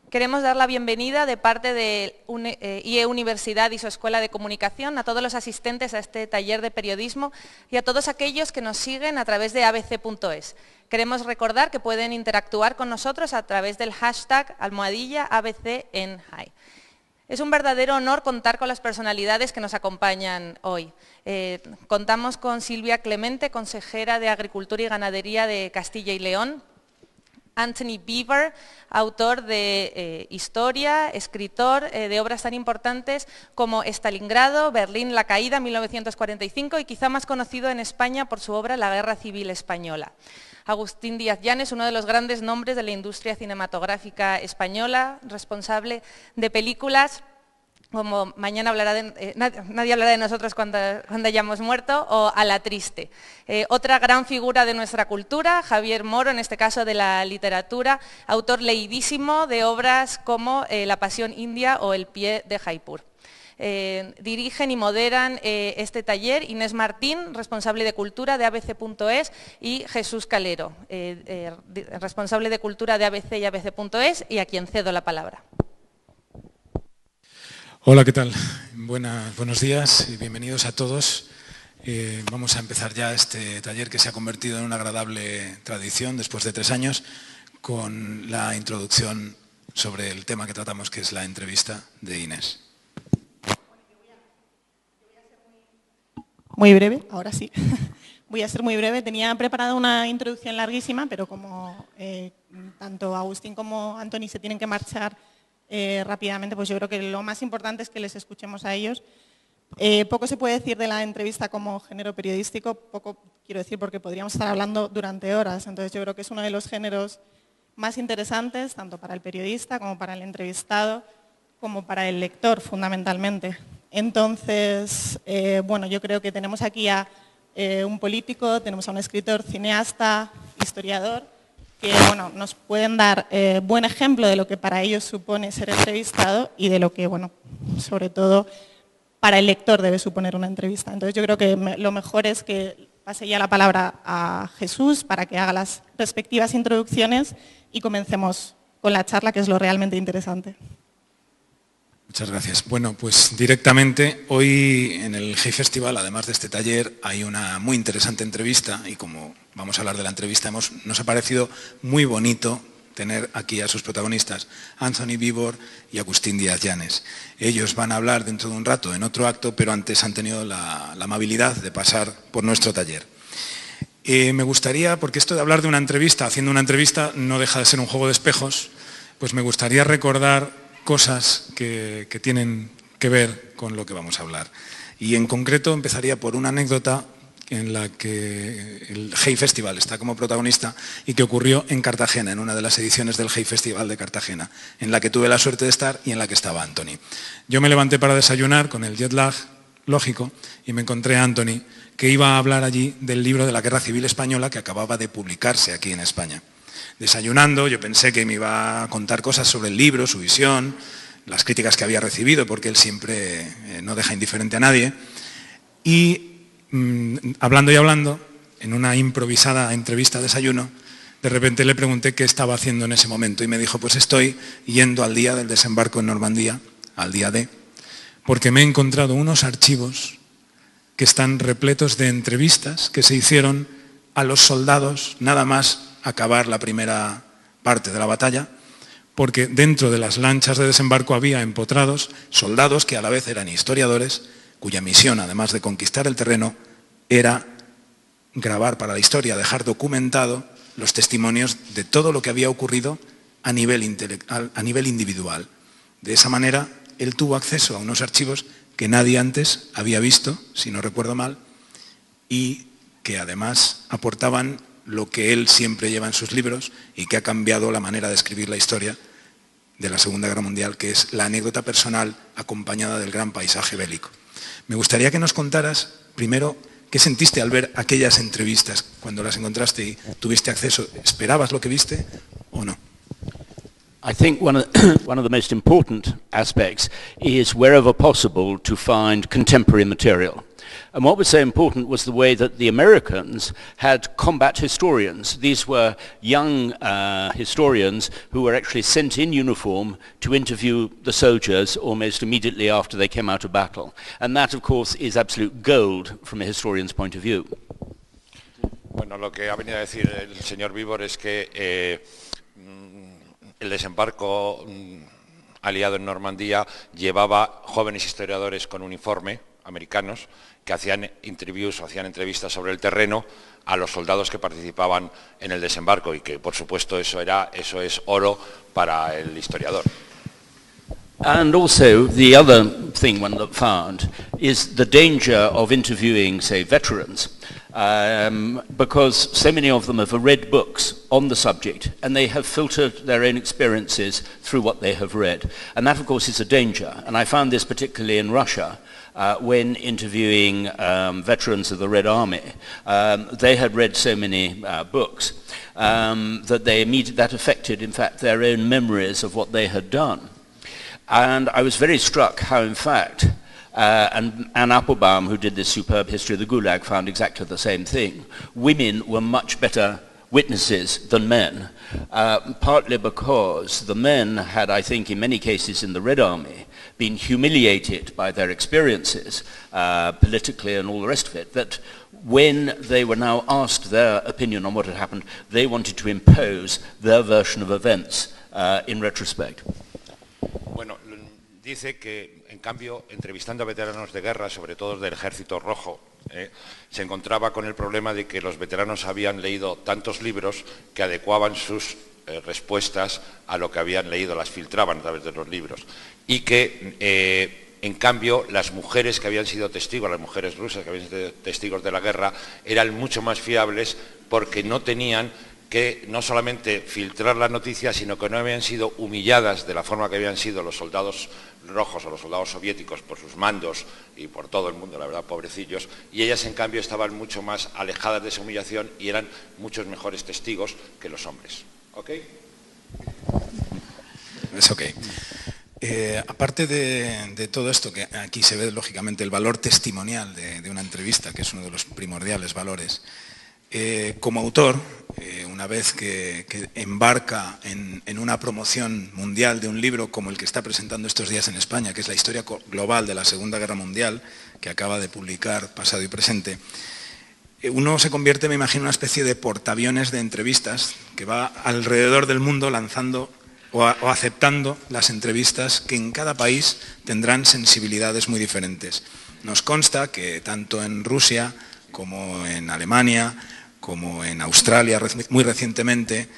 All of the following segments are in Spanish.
Queremos dar la bienvenida de parte de IE Universidad y su Escuela de Comunicación a todos los asistentes a este taller de periodismo y a todos aquellos que nos siguen a través de abc.es. Queremos recordar que pueden interactuar con nosotros a través del hashtag #ABCenHigh. Es un verdadero honor contar con las personalidades que nos acompañan hoy. Contamos con Silvia Clemente, consejera de Agricultura y Ganadería de Castilla y León, Anthony Beevor, autor de historia, escritor de obras tan importantes como Stalingrado, Berlín, la caída, 1945, y quizá más conocido en España por su obra La Guerra Civil Española. Agustín Díaz Llanes, uno de los grandes nombres de la industria cinematográfica española, responsable de películas como Mañana nadie hablará de nosotros cuando hayamos muerto, o A la triste. Otra gran figura de nuestra cultura, Javier Moro, en este caso de la literatura, autor leidísimo de obras como La pasión india o El pie de Jaipur. Dirigen y moderan este taller Inés Martín, responsable de Cultura de abc.es, y Jesús Calero, responsable de Cultura de ABC y abc.es, y a quien cedo la palabra. Hola, ¿qué tal? Buenos días y bienvenidos a todos. Vamos a empezar ya este taller que se ha convertido en una agradable tradición después de 3 años con la introducción sobre el tema que tratamos, que es la entrevista de Inés. Muy breve, ahora sí. Voy a ser muy breve. Tenía preparada una introducción larguísima, pero como tanto Agustín como Antoni se tienen que marchar rápidamente, pues yo creo que lo más importante es que les escuchemos a ellos. Poco se puede decir de la entrevista como género periodístico, poco quiero decir porque podríamos estar hablando durante horas, entonces yo creo que es uno de los géneros más interesantes, tanto para el periodista como para el entrevistado, como para el lector fundamentalmente. Entonces, bueno, yo creo que tenemos aquí a un político, tenemos a un escritor, cineasta, historiador, que bueno, nos pueden dar buen ejemplo de lo que para ellos supone ser entrevistado y de lo que, bueno, sobre todo para el lector debe suponer una entrevista. Entonces yo creo que lo mejor es que pase ya la palabra a Jesús para que haga las respectivas introducciones y comencemos con la charla, que es lo realmente interesante. Muchas gracias. Bueno, pues directamente hoy en el Hey Festival, además de este taller, hay una muy interesante entrevista y como vamos a hablar de la entrevista, nos ha parecido muy bonito tener aquí a sus protagonistas, Anthony Beevor y Agustín Díaz Llanes. Ellos van a hablar dentro de un rato en otro acto, pero antes han tenido la amabilidad de pasar por nuestro taller. Me gustaría, porque esto de hablar de una entrevista, haciendo una entrevista, no deja de ser un juego de espejos, pues me gustaría recordar cosas que tienen que ver con lo que vamos a hablar. Y en concreto empezaría por una anécdota en la que el Hey Festival está como protagonista y que ocurrió en Cartagena, en una de las ediciones del Hey Festival de Cartagena, en la que tuve la suerte de estar y en la que estaba Anthony. Yo me levanté para desayunar con el jet lag lógico y me encontré a Anthony, que iba a hablar allí del libro de la Guerra Civil Española que acababa de publicarse aquí en España. Desayunando, yo pensé que me iba a contar cosas sobre el libro, su visión, las críticas que había recibido, porque él siempre no deja indiferente a nadie. Y hablando y hablando, en una improvisada entrevista de desayuno, de repente le pregunté qué estaba haciendo en ese momento y me dijo, pues estoy yendo al día del desembarco en Normandía, al día D, porque me he encontrado unos archivos que están repletos de entrevistas que se hicieron a los soldados, nada más acabar la primera parte de la batalla, porque dentro de las lanchas de desembarco había empotrados soldados que a la vez eran historiadores, cuya misión, además de conquistar el terreno, era grabar para la historia, dejar documentado los testimonios de todo lo que había ocurrido a nivel individual. De esa manera, él tuvo acceso a unos archivos que nadie antes había visto, si no recuerdo mal, y que además aportaban lo que él siempre lleva en sus libros y que ha cambiado la manera de escribir la historia de la Segunda Guerra Mundial, que es la anécdota personal acompañada del gran paisaje bélico. Me gustaría que nos contaras, primero, qué sentiste al ver aquellas entrevistas cuando las encontraste y tuviste acceso. ¿Esperabas lo que viste o no? I think one of the most important aspects is, wherever possible, to find contemporary material. And what was so important was the way that the Americans had combat historians. These were young historians who were actually sent in uniform to interview the soldiers almost immediately after they came out of battle. And that, of course, is absolute gold from a historian's point of view. Bueno, lo que ha venido a decir el señor Víbor es que el desembarco aliado en Normandía llevaba jóvenes historiadores con uniforme, americanos, que hacían interviews o hacían entrevistas sobre el terreno a los soldados que participaban en el desembarco y que, por supuesto, eso es oro para el historiador. And also, the other thing one found is the danger of interviewing, say, veterans, because so many of them have read books on the subject and they have filtered their own experiences through what they have read. And that, of course, is a danger. And I found this particularly in Russia, when interviewing veterans of the Red Army. They had read so many books that affected, in fact, their own memories of what they had done. And I was very struck how, in fact, and Anne Applebaum, who did this superb history of the Gulag, found exactly the same thing. Women were much better witnesses than men, partly because the men had, I think, in many cases in the Red Army, been humiliated by their experiences, politically and all the rest of it, that when they were now asked their opinion on what had happened, they wanted to impose their version of events in retrospect. Bueno, dice que, en cambio, entrevistando a veteranos de guerra, sobre todo del Ejército Rojo, se encontraba con el problema de que los veteranos habían leído tantos libros que adecuaban sus respuestas a lo que habían leído, las filtraban a través de los libros. Y que, en cambio, las mujeres que habían sido testigos, las mujeres rusas que habían sido testigos de la guerra, eran mucho más fiables porque no tenían que no solamente filtrar la noticia, sino que no habían sido humilladas de la forma que habían sido los soldados rojos o los soldados soviéticos por sus mandos y por todo el mundo, la verdad, pobrecillos, y ellas, en cambio, estaban mucho más alejadas de esa humillación y eran muchos mejores testigos que los hombres. ¿Ok? Es ok. Aparte de todo esto, que aquí se ve lógicamente el valor testimonial de una entrevista, que es uno de los primordiales valores, como autor, una vez que embarca en una promoción mundial de un libro como el que está presentando estos días en España, que es la historia global de la Segunda Guerra Mundial, que acaba de publicar Pasado y Presente, uno se convierte, me imagino, en una especie de portaaviones de entrevistas que va alrededor del mundo lanzando o aceptando las entrevistas que en cada país tendrán sensibilidades muy diferentes. Nos consta que tanto en Rusia como en Alemania, como en Australia muy recientemente,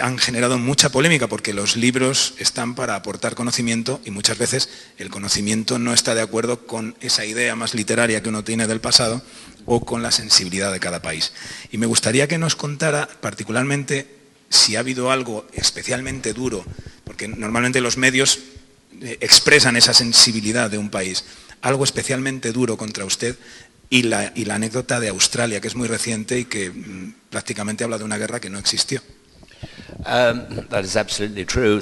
han generado mucha polémica porque los libros están para aportar conocimiento y muchas veces el conocimiento no está de acuerdo con esa idea más literaria que uno tiene del pasado o con la sensibilidad de cada país. Y me gustaría que nos contara particularmente si ha habido algo especialmente duro, porque normalmente los medios expresan esa sensibilidad de un país, algo especialmente duro contra usted. Y la anécdota de Australia, que es muy reciente y que prácticamente habla de una guerra que no existió. That is absolutely true.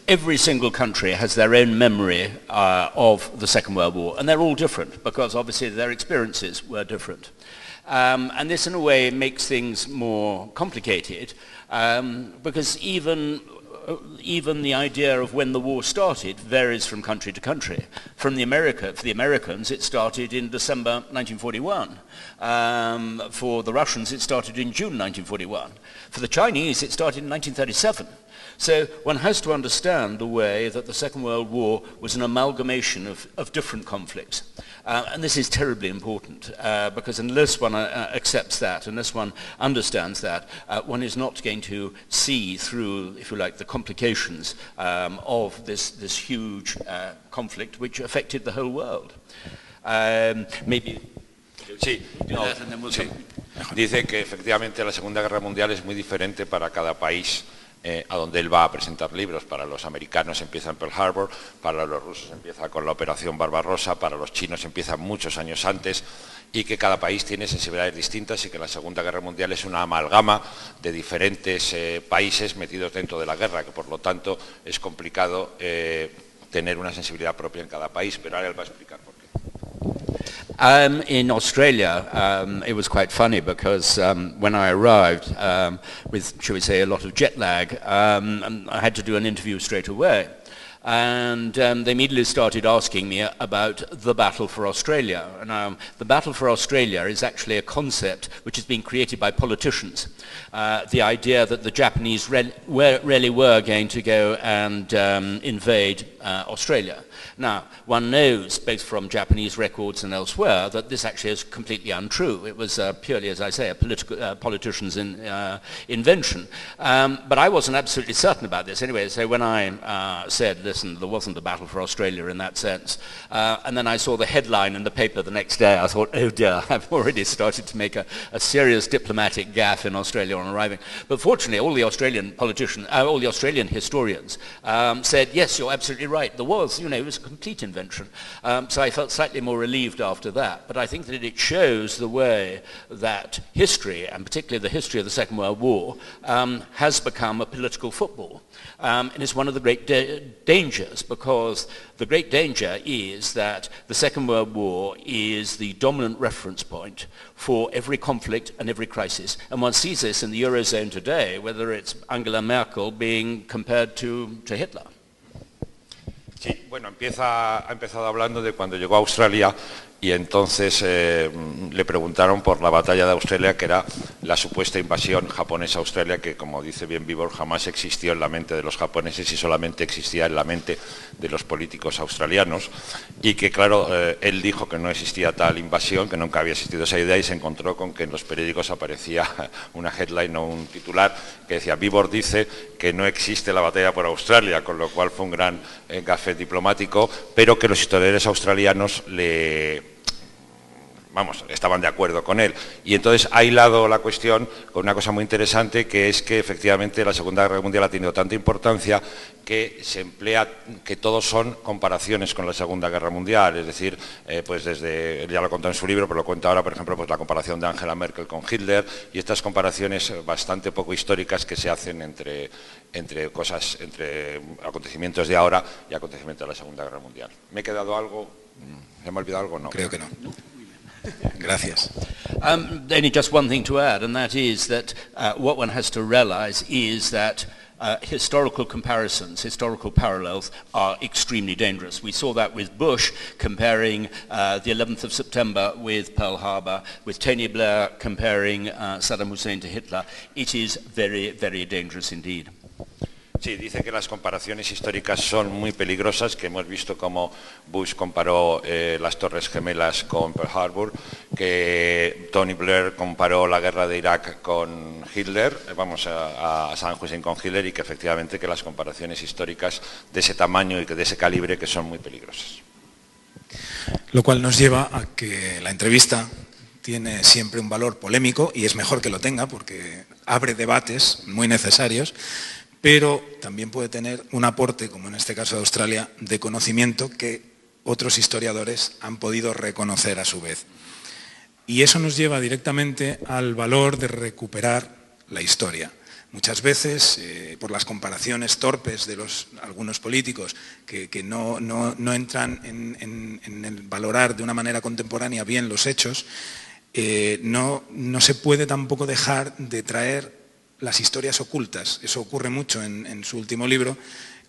Every single country has their own memory of the Second World War, and they're all different because obviously their experiences were different. And this in a way makes things more complicated because even the idea of when the war started varies from country to country. For the Americans, it started in December 1941. For the Russians, it started in June 1941. For the Chinese, it started in 1937. So one has to understand the way that the Second World War was an amalgamation of different conflicts. And this is terribly important because unless one accepts that, unless one understands that, one is not going to see through, if you like, the complications of this huge conflict which affected the whole world. Maybe. Sí, dice que efectivamente la Segunda Guerra Mundial es muy diferente para cada país a donde él va a presentar libros. Para los americanos empieza en Pearl Harbor, para los rusos empieza con la Operación Barbarossa, para los chinos empieza muchos años antes, y que cada país tiene sensibilidades distintas y que la Segunda Guerra Mundial es una amalgama de diferentes países metidos dentro de la guerra, que por lo tanto es complicado tener una sensibilidad propia en cada país, pero ahora él va a explicar por qué. In Australia, it was quite funny because when I arrived with, shall we say, a lot of jet lag, I had to do an interview straight away. And they immediately started asking me about the Battle for Australia. Now, the Battle for Australia is actually a concept which has been created by politicians. The idea that the Japanese really were going to go and invade Australia. Now, one knows, both from Japanese records and elsewhere, that this actually is completely untrue. It was purely, as I say, a politician's invention. But I wasn't absolutely certain about this anyway, so when I said, listen, there wasn't a battle for Australia in that sense, and then I saw the headline in the paper the next day, I thought, oh dear, I've already started to make a serious diplomatic gaffe in Australia on arriving. But fortunately, all the Australian politicians, all the Australian historians said, yes, you're absolutely right, there was, it was a complete invention. So I felt slightly more relieved after that. But I think that it shows the way that history, and particularly the history of the Second World War, has become a political football. And it's one of the great dangers, because the great danger is that the Second World War is the dominant reference point for every conflict and every crisis. And one sees this in the Eurozone today, whether it's Angela Merkel being compared to Hitler. Sí, bueno, ha empezado hablando de cuando llegó a Australia y entonces le preguntaron por la batalla de Australia, que era la supuesta invasión japonesa a Australia, que, como dice bien Vibor, jamás existió en la mente de los japoneses y solamente existía en la mente de los políticos australianos, y que, claro, él dijo que no existía tal invasión, que nunca había existido esa idea, y se encontró con que en los periódicos aparecía una headline o un titular que decía: Vibor dice que no existe la batalla por Australia, con lo cual fue un gran gaffe diplomático, pero que los historiadores australianos estaban de acuerdo con él. Y entonces ha hilado la cuestión con una cosa muy interesante, que es que efectivamente la Segunda Guerra Mundial ha tenido tanta importancia que se emplea, que todos son comparaciones con la Segunda Guerra Mundial, es decir, pues desde, ya lo contó en su libro, pero lo cuenta ahora, por ejemplo, pues la comparación de Angela Merkel con Hitler, y estas comparaciones bastante poco históricas que se hacen entre acontecimientos de ahora y acontecimientos de la Segunda Guerra Mundial. ¿Me he quedado algo? ¿Se me ha olvidado algo? No. Creo que no. Gracias. Only just one thing to add, and that is that what one has to realize is that historical comparisons, historical parallels are extremely dangerous. We saw that with Bush comparing the 11th of September with Pearl Harbor, with Tony Blair comparing Saddam Hussein to Hitler. It is very, very dangerous indeed. Sí, dice que las comparaciones históricas son muy peligrosas, que hemos visto cómo Bush comparó las Torres Gemelas con Pearl Harbor, que Tony Blair comparó la guerra de Irak con Hitler, a Saddam Hussein con Hitler, y que efectivamente que las comparaciones históricas de ese tamaño y de ese calibre que son muy peligrosas. Lo cual nos lleva a que la entrevista tiene siempre un valor polémico, y es mejor que lo tenga porque abre debates muy necesarios, pero también puede tener un aporte, como en este caso de Australia, de conocimiento que otros historiadores han podido reconocer a su vez. Y eso nos lleva directamente al valor de recuperar la historia. Muchas veces, por las comparaciones torpes de algunos políticos que no entran en el valorar de una manera contemporánea bien los hechos, no se puede tampoco dejar de traer las historias ocultas. Eso ocurre mucho en su último libro,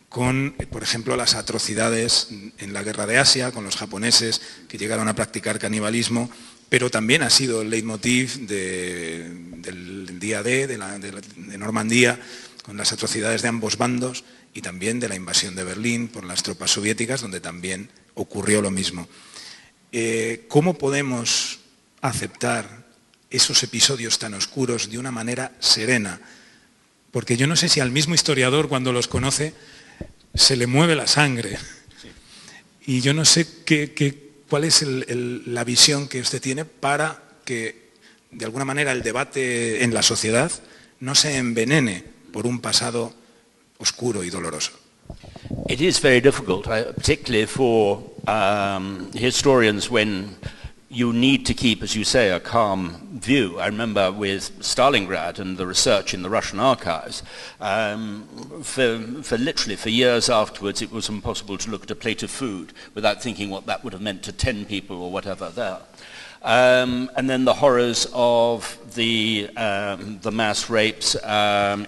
con, por ejemplo, las atrocidades en la guerra de Asia, con los japoneses que llegaron a practicar canibalismo, pero también ha sido el leitmotiv del día D, de Normandía, con las atrocidades de ambos bandos, y también de la invasión de Berlín por las tropas soviéticas, donde también ocurrió lo mismo. ¿Cómo podemos aceptar esos episodios tan oscuros de una manera serena? Porque yo no sé si al mismo historiador, cuando los conoce, se le mueve la sangre. Y yo no sé cuál es la visión que usted tiene para que, de alguna manera, el debate en la sociedad no se envenene por un pasado oscuro y doloroso. It is very difficult, particularly for historians, when you need to keep, as you say, a calm view. I remember with Stalingrad and the research in the Russian archives, for years afterwards it was impossible to look at a plate of food without thinking what that would have meant to 10 people or whatever there. And then the horrors of the mass rapes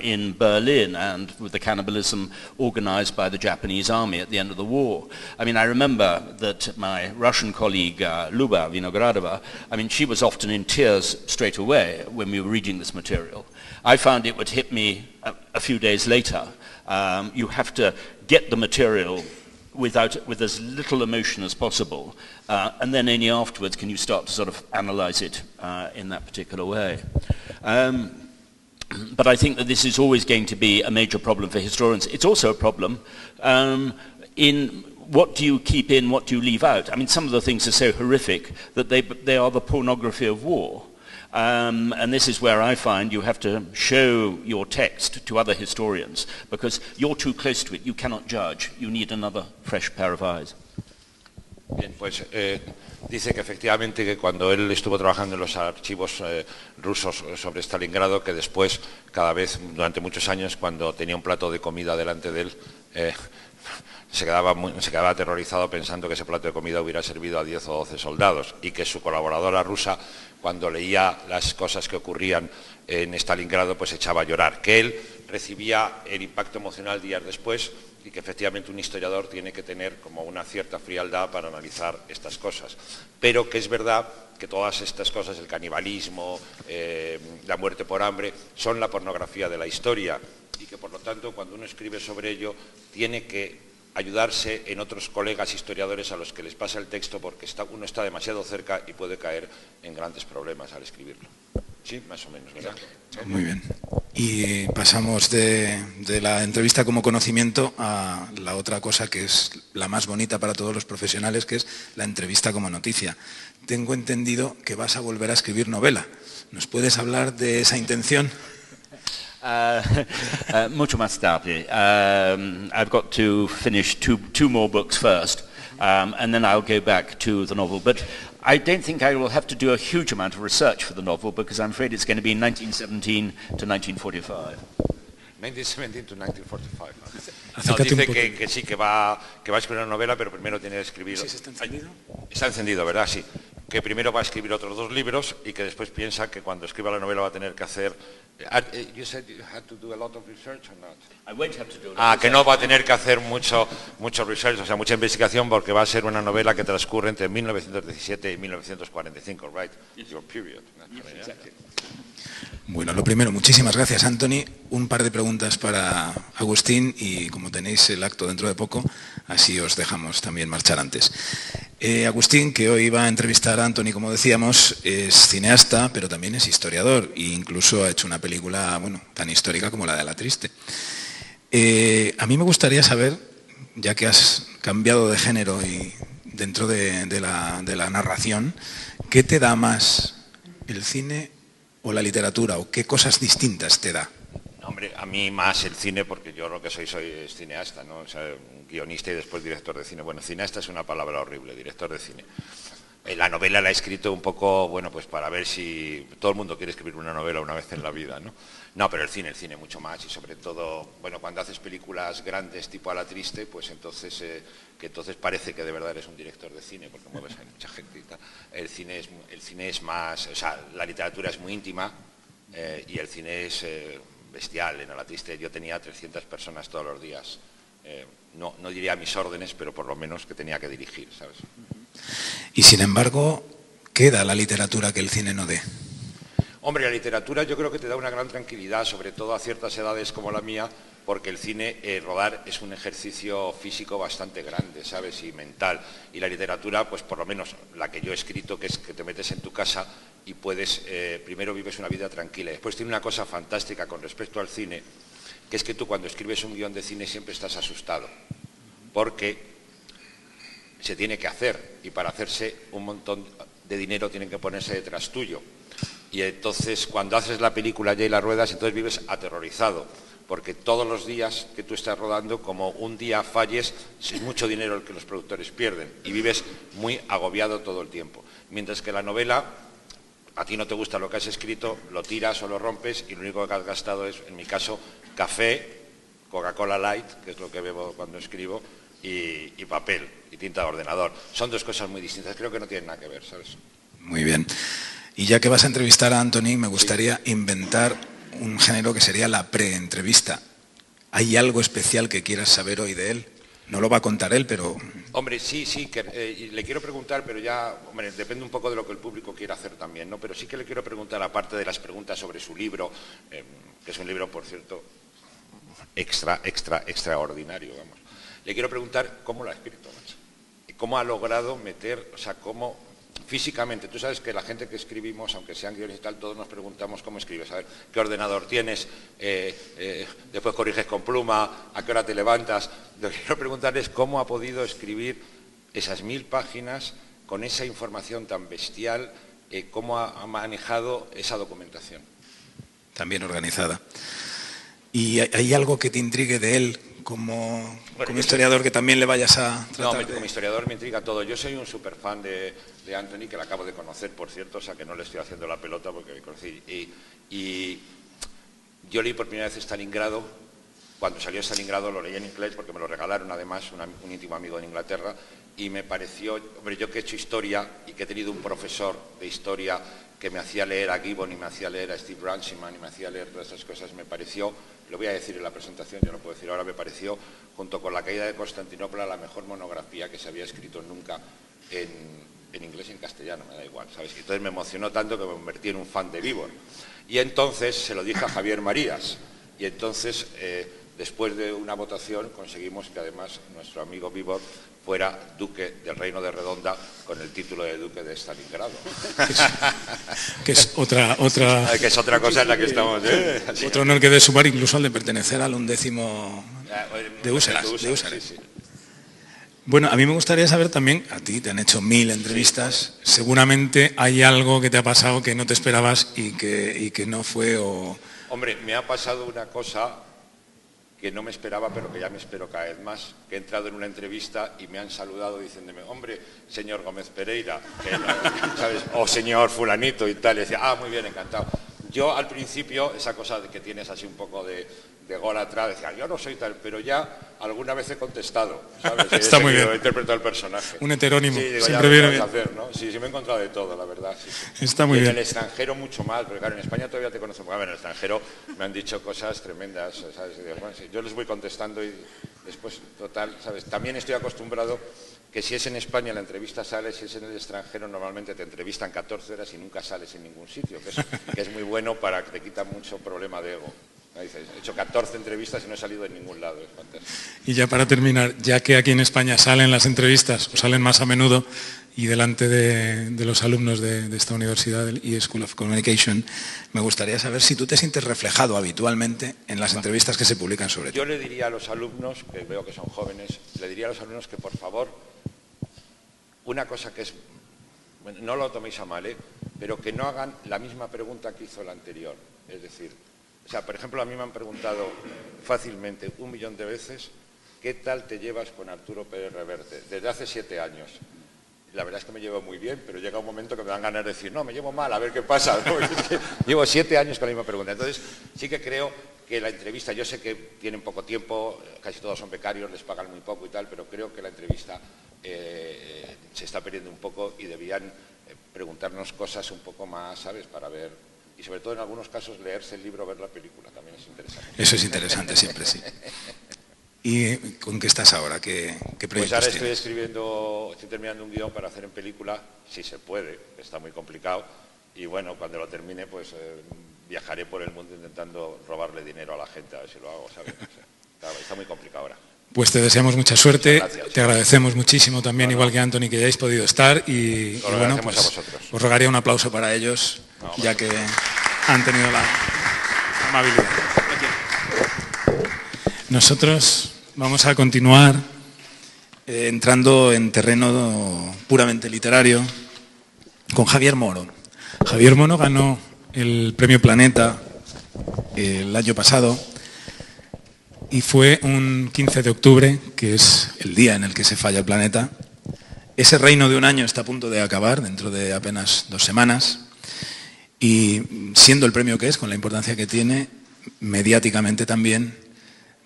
in Berlin and with the cannibalism organized by the Japanese army at the end of the war. I mean, I remember that my Russian colleague, Luba Vinogradova, I mean, she was often in tears straight away when we were reading this material. I found it would hit me a few days later. You have to get the material with as little emotion as possible, and then only afterwards can you start to sort of analyze it in that particular way. But I think that this is always going to be a major problem for historians. It's also a problem in what do you keep in, what do you leave out. I mean, some of the things are so horrific that they are the pornography of war. And this is where I find you have to show your text to other historians, because you're too close to it, you cannot judge, you need another fresh pair of eyes. Bien, pues dice que efectivamente que cuando él estuvo trabajando en los archivos rusos sobre Stalingrado, que después, cada vez, durante muchos años, cuando tenía un plato de comida delante de él, se quedaba aterrorizado pensando que ese plato de comida hubiera servido a 10 o 12 soldados, y que su colaboradora rusa, cuando leía las cosas que ocurrían en Stalingrado, pues echaba a llorar, que él recibía el impacto emocional días después, y que efectivamente un historiador tiene que tener como una cierta frialdad para analizar estas cosas, pero que es verdad que todas estas cosas, el canibalismo, la muerte por hambre, son la pornografía de la historia, y que por lo tanto cuando uno escribe sobre ello tiene que ayudarse en otros colegas historiadores a los que les pasa el texto, porque uno está demasiado cerca y puede caer en grandes problemas al escribirlo. Sí, más o menos, ¿verdad? Muy bien. Y pasamos de la entrevista como conocimiento a la otra cosa que es la más bonita para todos los profesionales, que es la entrevista como noticia. Tengo entendido que vas a volver a escribir novela. ¿Nos puedes hablar de esa intención? Mucho más tarde. I've got to finish two more books first, and then I'll go back to the novel. But I don't think I will have to do a huge amount of research for the novel, because I'm afraid it's going to be 1917 to 1945. 1917 to 1945. No, dice que sí, que va a escribir una novela, pero primero tiene que escribir... ¿Sí está encendido? Está encendido, ¿verdad? Sí. Que primero va a escribir otros 2 libros y que después piensa que cuando escriba la novela va a tener que hacer... You said you had to do a lot of research or not? I won't have to do a lot of research. Que no va a tener que hacer mucho research, o sea, mucha investigación, porque va a ser una novela que transcurre entre 1917 y 1945, right? Your period. Yes, exactly. Bueno, lo primero, muchísimas gracias, Anthony. Un par de preguntas para Agustín y como tenéis el acto dentro de poco, así os dejamos también marchar antes. Agustín, que hoy va a entrevistar a Anthony, como decíamos, es cineasta, pero también es historiador e incluso ha hecho una película, bueno, tan histórica como la de La Triste. A mí me gustaría saber, ya que has cambiado de género y dentro de la narración, ¿qué te da más, el cine o la literatura, o qué cosas distintas te da? Hombre, a mí más el cine, porque yo lo que soy cineasta, ¿no? O sea, guionista y después director de cine. Bueno, cineasta es una palabra horrible, director de cine. La novela la he escrito un poco, bueno, pues para ver si todo el mundo quiere escribir una novela una vez en la vida, ¿no? No, pero el cine mucho más, y sobre todo, bueno, cuando haces películas grandes tipo A la Triste, pues entonces, que entonces parece que de verdad eres un director de cine, porque mueves a mucha gente y tal. El cine es más, o sea, la literatura es muy íntima y el cine es bestial. En A la Triste yo tenía 300 personas todos los días, no diría a mis órdenes, pero por lo menos que tenía que dirigir, ¿sabes? Y sin embargo, ¿qué da la literatura que el cine no dé? Hombre, la literatura yo creo que te da una gran tranquilidad, sobre todo a ciertas edades como la mía, porque el cine, rodar es un ejercicio físico bastante grande, ¿sabes? Y mental. Y la literatura, pues por lo menos la que yo he escrito, que es que te metes en tu casa y puedes, primero vives una vida tranquila. Después tiene una cosa fantástica con respecto al cine, que es que tú cuando escribes un guión de cine siempre estás asustado, porque se tiene que hacer, y para hacerse un montón de dinero tienen que ponerse detrás tuyo. Y entonces cuando haces la película ya y la ruedas, entonces vives aterrorizado, porque todos los días que tú estás rodando, como un día falles, es mucho dinero el que los productores pierden, y vives muy agobiado todo el tiempo. Mientras que la novela, a ti no te gusta lo que has escrito, lo tiras o lo rompes y lo único que has gastado es, en mi caso, café, Coca-Cola Light, que es lo que bebo cuando escribo, y papel y tinta de ordenador. Son dos cosas muy distintas, creo que no tienen nada que ver, ¿sabes? Muy bien. Y ya que vas a entrevistar a Antony, me gustaría inventar un género que sería la pre-entrevista. ¿Hay algo especial que quieras saber hoy de él? No lo va a contar él, pero... Hombre, sí, que le quiero preguntar, pero ya, hombre, depende un poco de lo que el público quiera hacer también, ¿no? Pero sí que le quiero preguntar, aparte de las preguntas sobre su libro, que es un libro, por cierto, extraordinario, vamos. Le quiero preguntar cómo lo ha escrito, macho. Cómo ha logrado meter, o sea, cómo... Físicamente, tú sabes que la gente que escribimos, aunque sean guiones y tal, todos nos preguntamos cómo escribes, a ver, qué ordenador tienes, después corriges con pluma, a qué hora te levantas. Lo que quiero preguntarles es cómo ha podido escribir esas 1000 páginas con esa información tan bestial, cómo ha manejado esa documentación. También organizada. ¿Y hay algo que te intrigue de él como historiador que también le vayas a tratar? No, como historiador me intriga todo. Yo soy un súper fan de Antony, que la acabo de conocer, por cierto, o sea que no le estoy haciendo la pelota porque me conocí. Y yo leí por primera vez Stalingrado. Cuando salió Stalingrado lo leí en inglés porque me lo regalaron además un íntimo amigo en Inglaterra, y me pareció, hombre, yo que he hecho historia y que he tenido un profesor de historia que me hacía leer a Gibbon y me hacía leer a Steve Runciman y me hacía leer todas esas cosas, me pareció, lo voy a decir en la presentación, yo no puedo decir ahora, me pareció, junto con La caída de Constantinopla, la mejor monografía que se había escrito nunca en inglés y en castellano, me da igual, ¿sabes? Y entonces me emocionó tanto que me convertí en un fan de Gibbon. Y entonces se lo dije a Javier Marías, y entonces, después de una votación, conseguimos que además nuestro amigo Gibbon fuera duque del Reino de Redonda con el título de duque de Stalingrado. Que es otra que es otra cosa en la que estamos. Otro honor que debe sumar incluso al de pertenecer al 11º de Úseras. Sí. Bueno, a mí me gustaría saber también, a ti te han hecho 1000 entrevistas, sí. Seguramente hay algo que te ha pasado que no te esperabas y que no fue o... Hombre, me ha pasado una cosa que no me esperaba, pero que ya me espero cada vez más, que he entrado en una entrevista y me han saludado diciéndome, hombre, señor Gómez Pereira, ¿sabes? O señor fulanito y tal, y decía, muy bien, encantado. Yo al principio, esa cosa de que tienes así un poco de gol atrás, decía, yo no soy tal, pero ya alguna vez he contestado, ¿sabes? Está muy bien. He interpretado el personaje. Un heterónimo, sí, digo, siempre viene bien. Hacer, ¿no? Sí, me he encontrado de todo, la verdad. Sí. Está muy y bien. En el extranjero mucho más, porque claro, en España todavía te conocen, en el extranjero me han dicho cosas tremendas, ¿sabes? Y digo, bueno, sí, yo les voy contestando y después, total, ¿sabes? También estoy acostumbrado que si es en España la entrevista sale, si es en el extranjero normalmente te entrevistan 14 horas y nunca sales en ningún sitio, que es muy bueno para que te quita mucho problema de ego. He hecho 14 entrevistas y no he salido en ningún lado, es fantástico. Y ya para terminar, ya que aquí en España salen las entrevistas, o salen más a menudo, y delante de los alumnos de esta universidad, del E-School of Communication, me gustaría saber si tú te sientes reflejado habitualmente en las entrevistas que se publican sobre ti. Yo le diría a los alumnos, que veo que son jóvenes, le diría a los alumnos que por favor, una cosa que es, bueno, no lo toméis a mal, pero que no hagan la misma pregunta que hizo la anterior, es decir, o sea, por ejemplo, a mí me han preguntado fácilmente 1.000.000 de veces ¿qué tal te llevas con Arturo Pérez Reverte? Desde hace 7 años. La verdad es que me llevo muy bien, pero llega un momento que me dan ganas de decir, no, me llevo mal, a ver qué pasa, ¿no? Llevo 7 años con la misma pregunta. Entonces, sí que creo que la entrevista, yo sé que tienen poco tiempo, casi todos son becarios, les pagan muy poco y tal, pero creo que la entrevista se está perdiendo un poco y debían preguntarnos cosas un poco más, ¿sabes?, para ver... Y sobre todo en algunos casos leerse el libro, ver la película, también es interesante. Eso es interesante siempre, sí. ¿Y con qué estás ahora? ¿Qué proyectos Pues ahora tienes? estoy terminando un guión para hacer en película, si se puede, está muy complicado. Y bueno, cuando lo termine, pues viajaré por el mundo intentando robarle dinero a la gente, a ver si lo hago, ¿sabes? O sea, está muy complicado ahora. Pues te deseamos mucha suerte, gracias, te agradecemos muchísimo también, igual que a Antony, que hayáis podido estar y bueno, pues a vosotros. Os rogaría un aplauso para ellos, ya que han tenido la amabilidad. Nosotros vamos a continuar entrando en terreno puramente literario con Javier Moro. Javier Moro ganó el Premio Planeta el año pasado y fue un 15 de octubre, que es el día en el que se falla el planeta. Ese reino de un año está a punto de acabar, dentro de apenas 2 semanas, Y siendo el premio que es, con la importancia que tiene, mediáticamente también,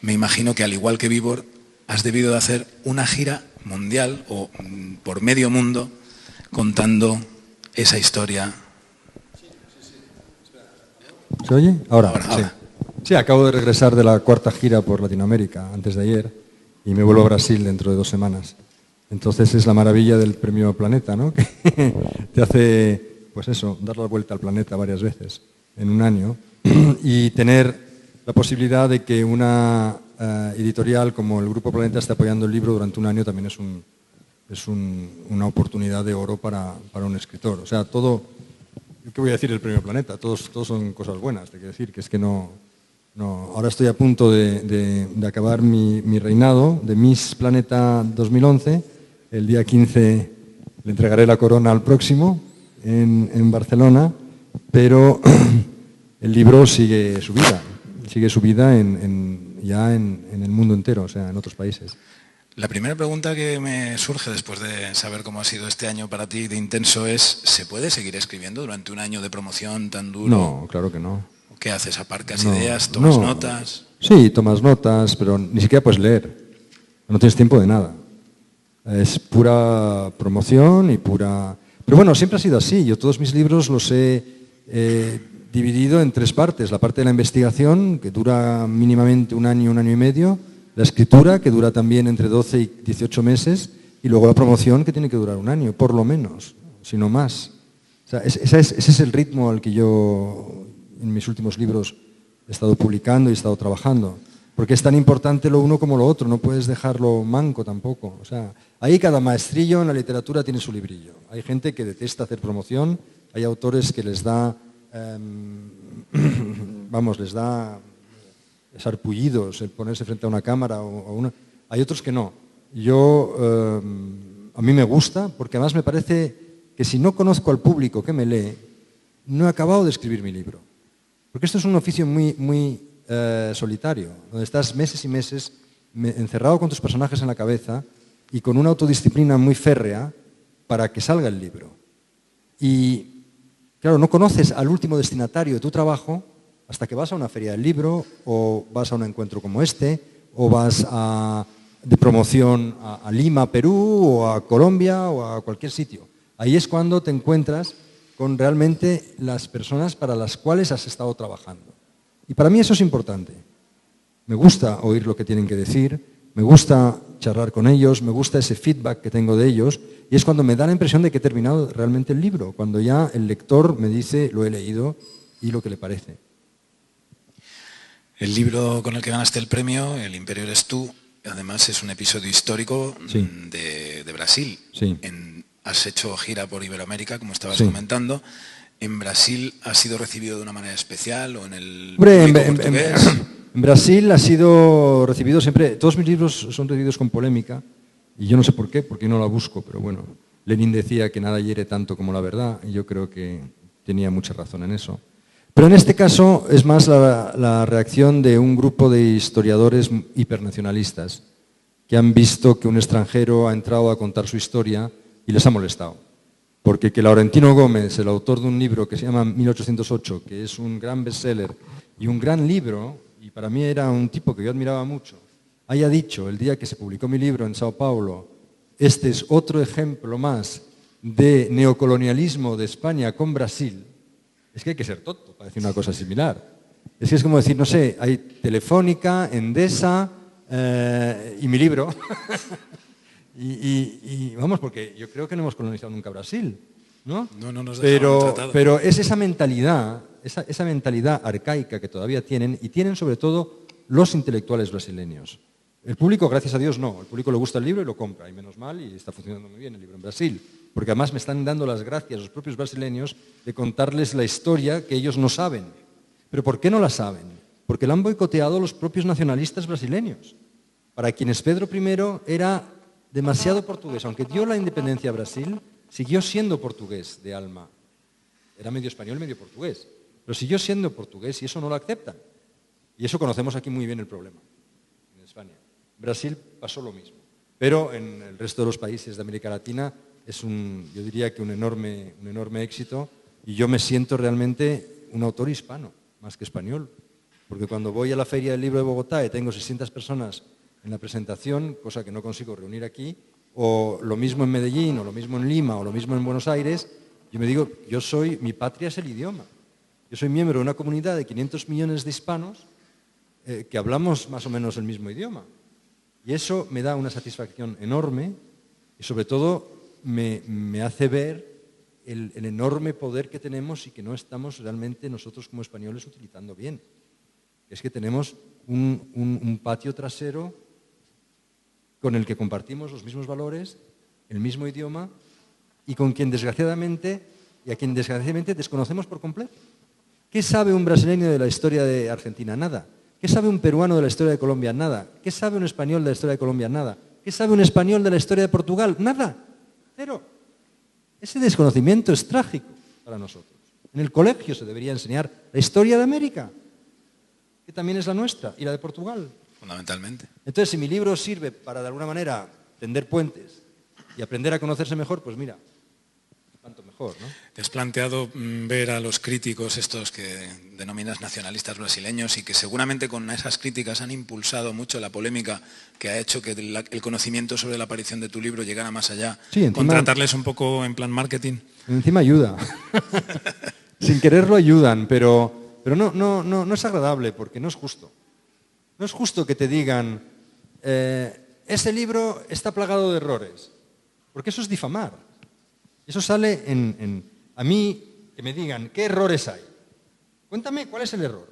me imagino que al igual que Víbor, has debido de hacer una gira mundial o por medio mundo contando esa historia. ¿Se oye? Ahora. Ahora. Sí, acabo de regresar de la 4ª gira por Latinoamérica, antes de ayer, y me vuelvo a Brasil dentro de 2 semanas. Entonces es la maravilla del premio Planeta, ¿no? Que te hace, pues eso, dar la vuelta al planeta varias veces en un año y tener la posibilidad de que una editorial como el Grupo Planeta esté apoyando el libro durante un año también es una oportunidad de oro para un escritor. O sea, todo, ¿qué voy a decir del premio Planeta? Todos son cosas buenas, te quiero decir, que es que no. Ahora estoy a punto de acabar mi reinado de Miss Planeta 2011. El día 15 le entregaré la corona al próximo en Barcelona, pero el libro sigue su vida ya en el mundo entero, o sea, en otros países. La primera pregunta que me surge después de saber cómo ha sido este año para ti de intenso es, ¿se puede seguir escribiendo durante un año de promoción tan duro? No, claro que no. ¿Qué haces? ¿Aparcas ideas? ¿Tomas notas? Sí, tomas notas, pero ni siquiera puedes leer. No tienes tiempo de nada. Es pura promoción y pura... Pero bueno, siempre ha sido así. Yo todos mis libros los he dividido en 3 partes. La parte de la investigación, que dura mínimamente un año y medio. La escritura, que dura también entre 12 y 18 meses. Y luego la promoción, que tiene que durar un año, por lo menos, si no más. O sea, ese es el ritmo al que yo, en mis últimos libros, he estado publicando y he estado trabajando. Porque es tan importante lo uno como lo otro, no puedes dejarlo manco tampoco. O sea, ahí cada maestrillo en la literatura tiene su librillo. Hay gente que detesta hacer promoción, hay autores que les da, les da sarpullidos el ponerse frente a una cámara Hay otros que no. A mí me gusta, porque además me parece que si no conozco al público que me lee, no he acabado de escribir mi libro. Porque esto es un oficio muy solitario, donde estás meses y meses encerrado con tus personajes en la cabeza y con una autodisciplina muy férrea para que salga el libro. Y claro, no conoces al último destinatario de tu trabajo hasta que vas a una feria del libro o vas a un encuentro como este o vas de promoción a Lima, Perú o a Colombia o a cualquier sitio. Ahí es cuando te encuentras con realmente las personas para las cuales has estado trabajando. Y para mí eso es importante. Me gusta oír lo que tienen que decir, me gusta charlar con ellos, me gusta ese feedback que tengo de ellos, y es cuando me da la impresión de que he terminado realmente el libro, cuando ya el lector me dice lo he leído y lo que le parece. El libro con el que ganaste el premio, El Imperio eres tú, además es un episodio histórico de Brasil. Sí. Has hecho gira por Iberoamérica, como estabas comentando. ¿En Brasil ha sido recibido de una manera especial o en el público portugués? En Brasil ha sido recibido siempre, todos mis libros son recibidos con polémica, y yo no sé por qué, porque no la busco, pero bueno, Lenin decía que nada hiere tanto como la verdad, y yo creo que tenía mucha razón en eso. Pero en este caso es más la reacción de un grupo de historiadores hipernacionalistas que han visto que un extranjero ha entrado a contar su historia y les ha molestado. Porque que Laurentino Gómez, el autor de un libro que se llama 1808, que es un gran bestseller y un gran libro, y para mí era un tipo que yo admiraba mucho, haya dicho el día que se publicó mi libro en Sao Paulo, este es otro ejemplo más de neocolonialismo de España con Brasil, es que hay que ser tonto para decir una cosa similar. Es que es como decir, no sé, hay Telefónica, Endesa y mi libro. Y vamos, porque yo creo que no hemos colonizado nunca Brasil, ¿no? No nos dejaron tratado. Pero es esa mentalidad arcaica que todavía tienen, y tienen sobre todo los intelectuales brasileños. El público, gracias a Dios, no. El público le gusta el libro y lo compra, y menos mal, y está funcionando muy bien el libro en Brasil. Porque además me están dando las gracias los propios brasileños de contarles la historia que ellos no saben. ¿Pero por qué no la saben? Porque la han boicoteado los propios nacionalistas brasileños, para quienes Pedro I era demasiado portugués. Aunque dio la independencia a Brasil, siguió siendo portugués de alma. Era medio español, medio portugués. Pero siguió siendo portugués y eso no lo aceptan. Y eso conocemos aquí muy bien el problema, en España. Brasil pasó lo mismo. Pero en el resto de los países de América Latina es yo diría que un enorme éxito Y yo me siento realmente un autor hispano, más que español. Porque cuando voy a la Feria del Libro de Bogotá y tengo 600 personas en la presentación, cosa que no consigo reunir aquí, o lo mismo en Medellín, o lo mismo en Lima, o lo mismo en Buenos Aires, yo me digo, mi patria es el idioma. Yo soy miembro de una comunidad de 500 millones de hispanos que hablamos más o menos el mismo idioma. Y eso me da una satisfacción enorme y sobre todo me hace ver el enorme poder que tenemos y que no estamos realmente nosotros como españoles utilizando bien. Es que tenemos un patio trasero con el que compartimos los mismos valores, el mismo idioma y con quien desgraciadamente desconocemos por completo. ¿Qué sabe un brasileño de la historia de Argentina? Nada. ¿Qué sabe un peruano de la historia de Colombia? Nada. ¿Qué sabe un español de la historia de Colombia? Nada. ¿Qué sabe un español de la historia de Portugal? Nada. Cero. Ese desconocimiento es trágico para nosotros. En el colegio se debería enseñar la historia de América, que también es la nuestra, y la de Portugal. Fundamentalmente. Entonces, si mi libro sirve para, de alguna manera, tender puentes y aprender a conocerse mejor, pues mira, cuanto mejor, ¿no? ¿Te has planteado ver a los críticos estos que denominas nacionalistas brasileños y que seguramente con esas críticas han impulsado mucho la polémica que ha hecho que el conocimiento sobre la aparición de tu libro llegara más allá? Sí, encima, contratarles un poco en plan marketing. Encima ayuda. Sin quererlo ayudan, pero no es agradable porque no es justo. No es justo que te digan, ese libro está plagado de errores, porque eso es difamar. Eso sale a mí, que me digan, ¿qué errores hay? Cuéntame, ¿cuál es el error?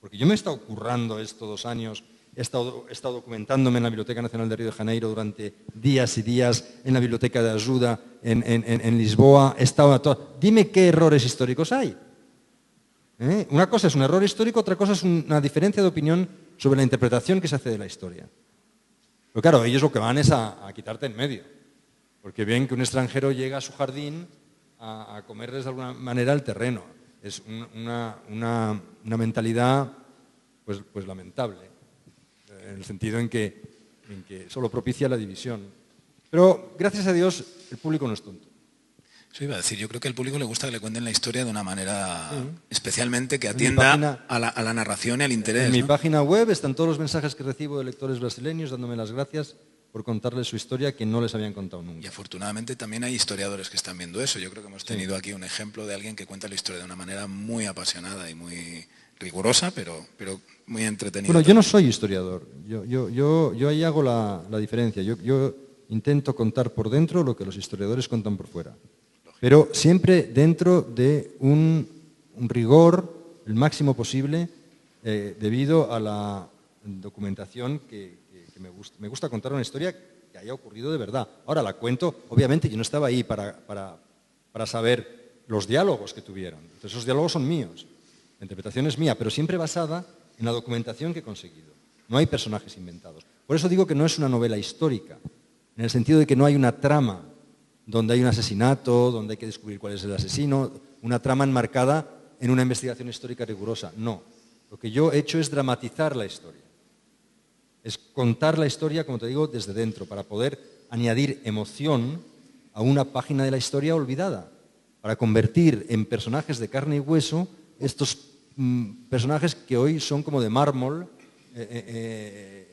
Porque yo me he estado currando esto 2 años, he estado documentándome en la Biblioteca Nacional de Río de Janeiro durante días y días, en la Biblioteca de Ajuda, en Lisboa, he estado dime qué errores históricos hay. Una cosa es un error histórico, otra cosa es una diferencia de opinión sobre la interpretación que se hace de la historia. Pero claro, ellos lo que van es a quitarte en medio, porque ven que un extranjero llega a su jardín a comerles de alguna manera el terreno. Es una mentalidad pues lamentable, en el sentido en que solo propicia la división. Pero gracias a Dios el público no es tonto. Eso iba a decir, yo creo que al público le gusta que le cuenten la historia de una manera especialmente que atienda a la narración y al interés. En mi página web están todos los mensajes que recibo de lectores brasileños dándome las gracias por contarles su historia que no les habían contado nunca. Y afortunadamente también hay historiadores que están viendo eso. Yo creo que hemos tenido aquí un ejemplo de alguien que cuenta la historia de una manera muy apasionada y muy rigurosa, pero muy entretenida. Bueno, yo no soy historiador. Yo ahí hago la diferencia. Yo intento contar por dentro lo que los historiadores cuentan por fuera. Pero siempre dentro de un rigor el máximo posible debido a la documentación que me gusta contar una historia que haya ocurrido de verdad. Ahora la cuento, obviamente yo no estaba ahí para saber los diálogos que tuvieron. Entonces esos diálogos son míos, la interpretación es mía, pero siempre basada en la documentación que he conseguido. No hay personajes inventados. Por eso digo que no es una novela histórica, en el sentido de que no hay una trama donde hay un asesinato, donde hay que descubrir cuál es el asesino, una trama enmarcada en una investigación histórica rigurosa. No. Lo que yo he hecho es dramatizar la historia. Es contar la historia, como te digo, desde dentro, para poder añadir emoción a una página de la historia olvidada, para convertir en personajes de carne y hueso estos personajes que hoy son como de mármol,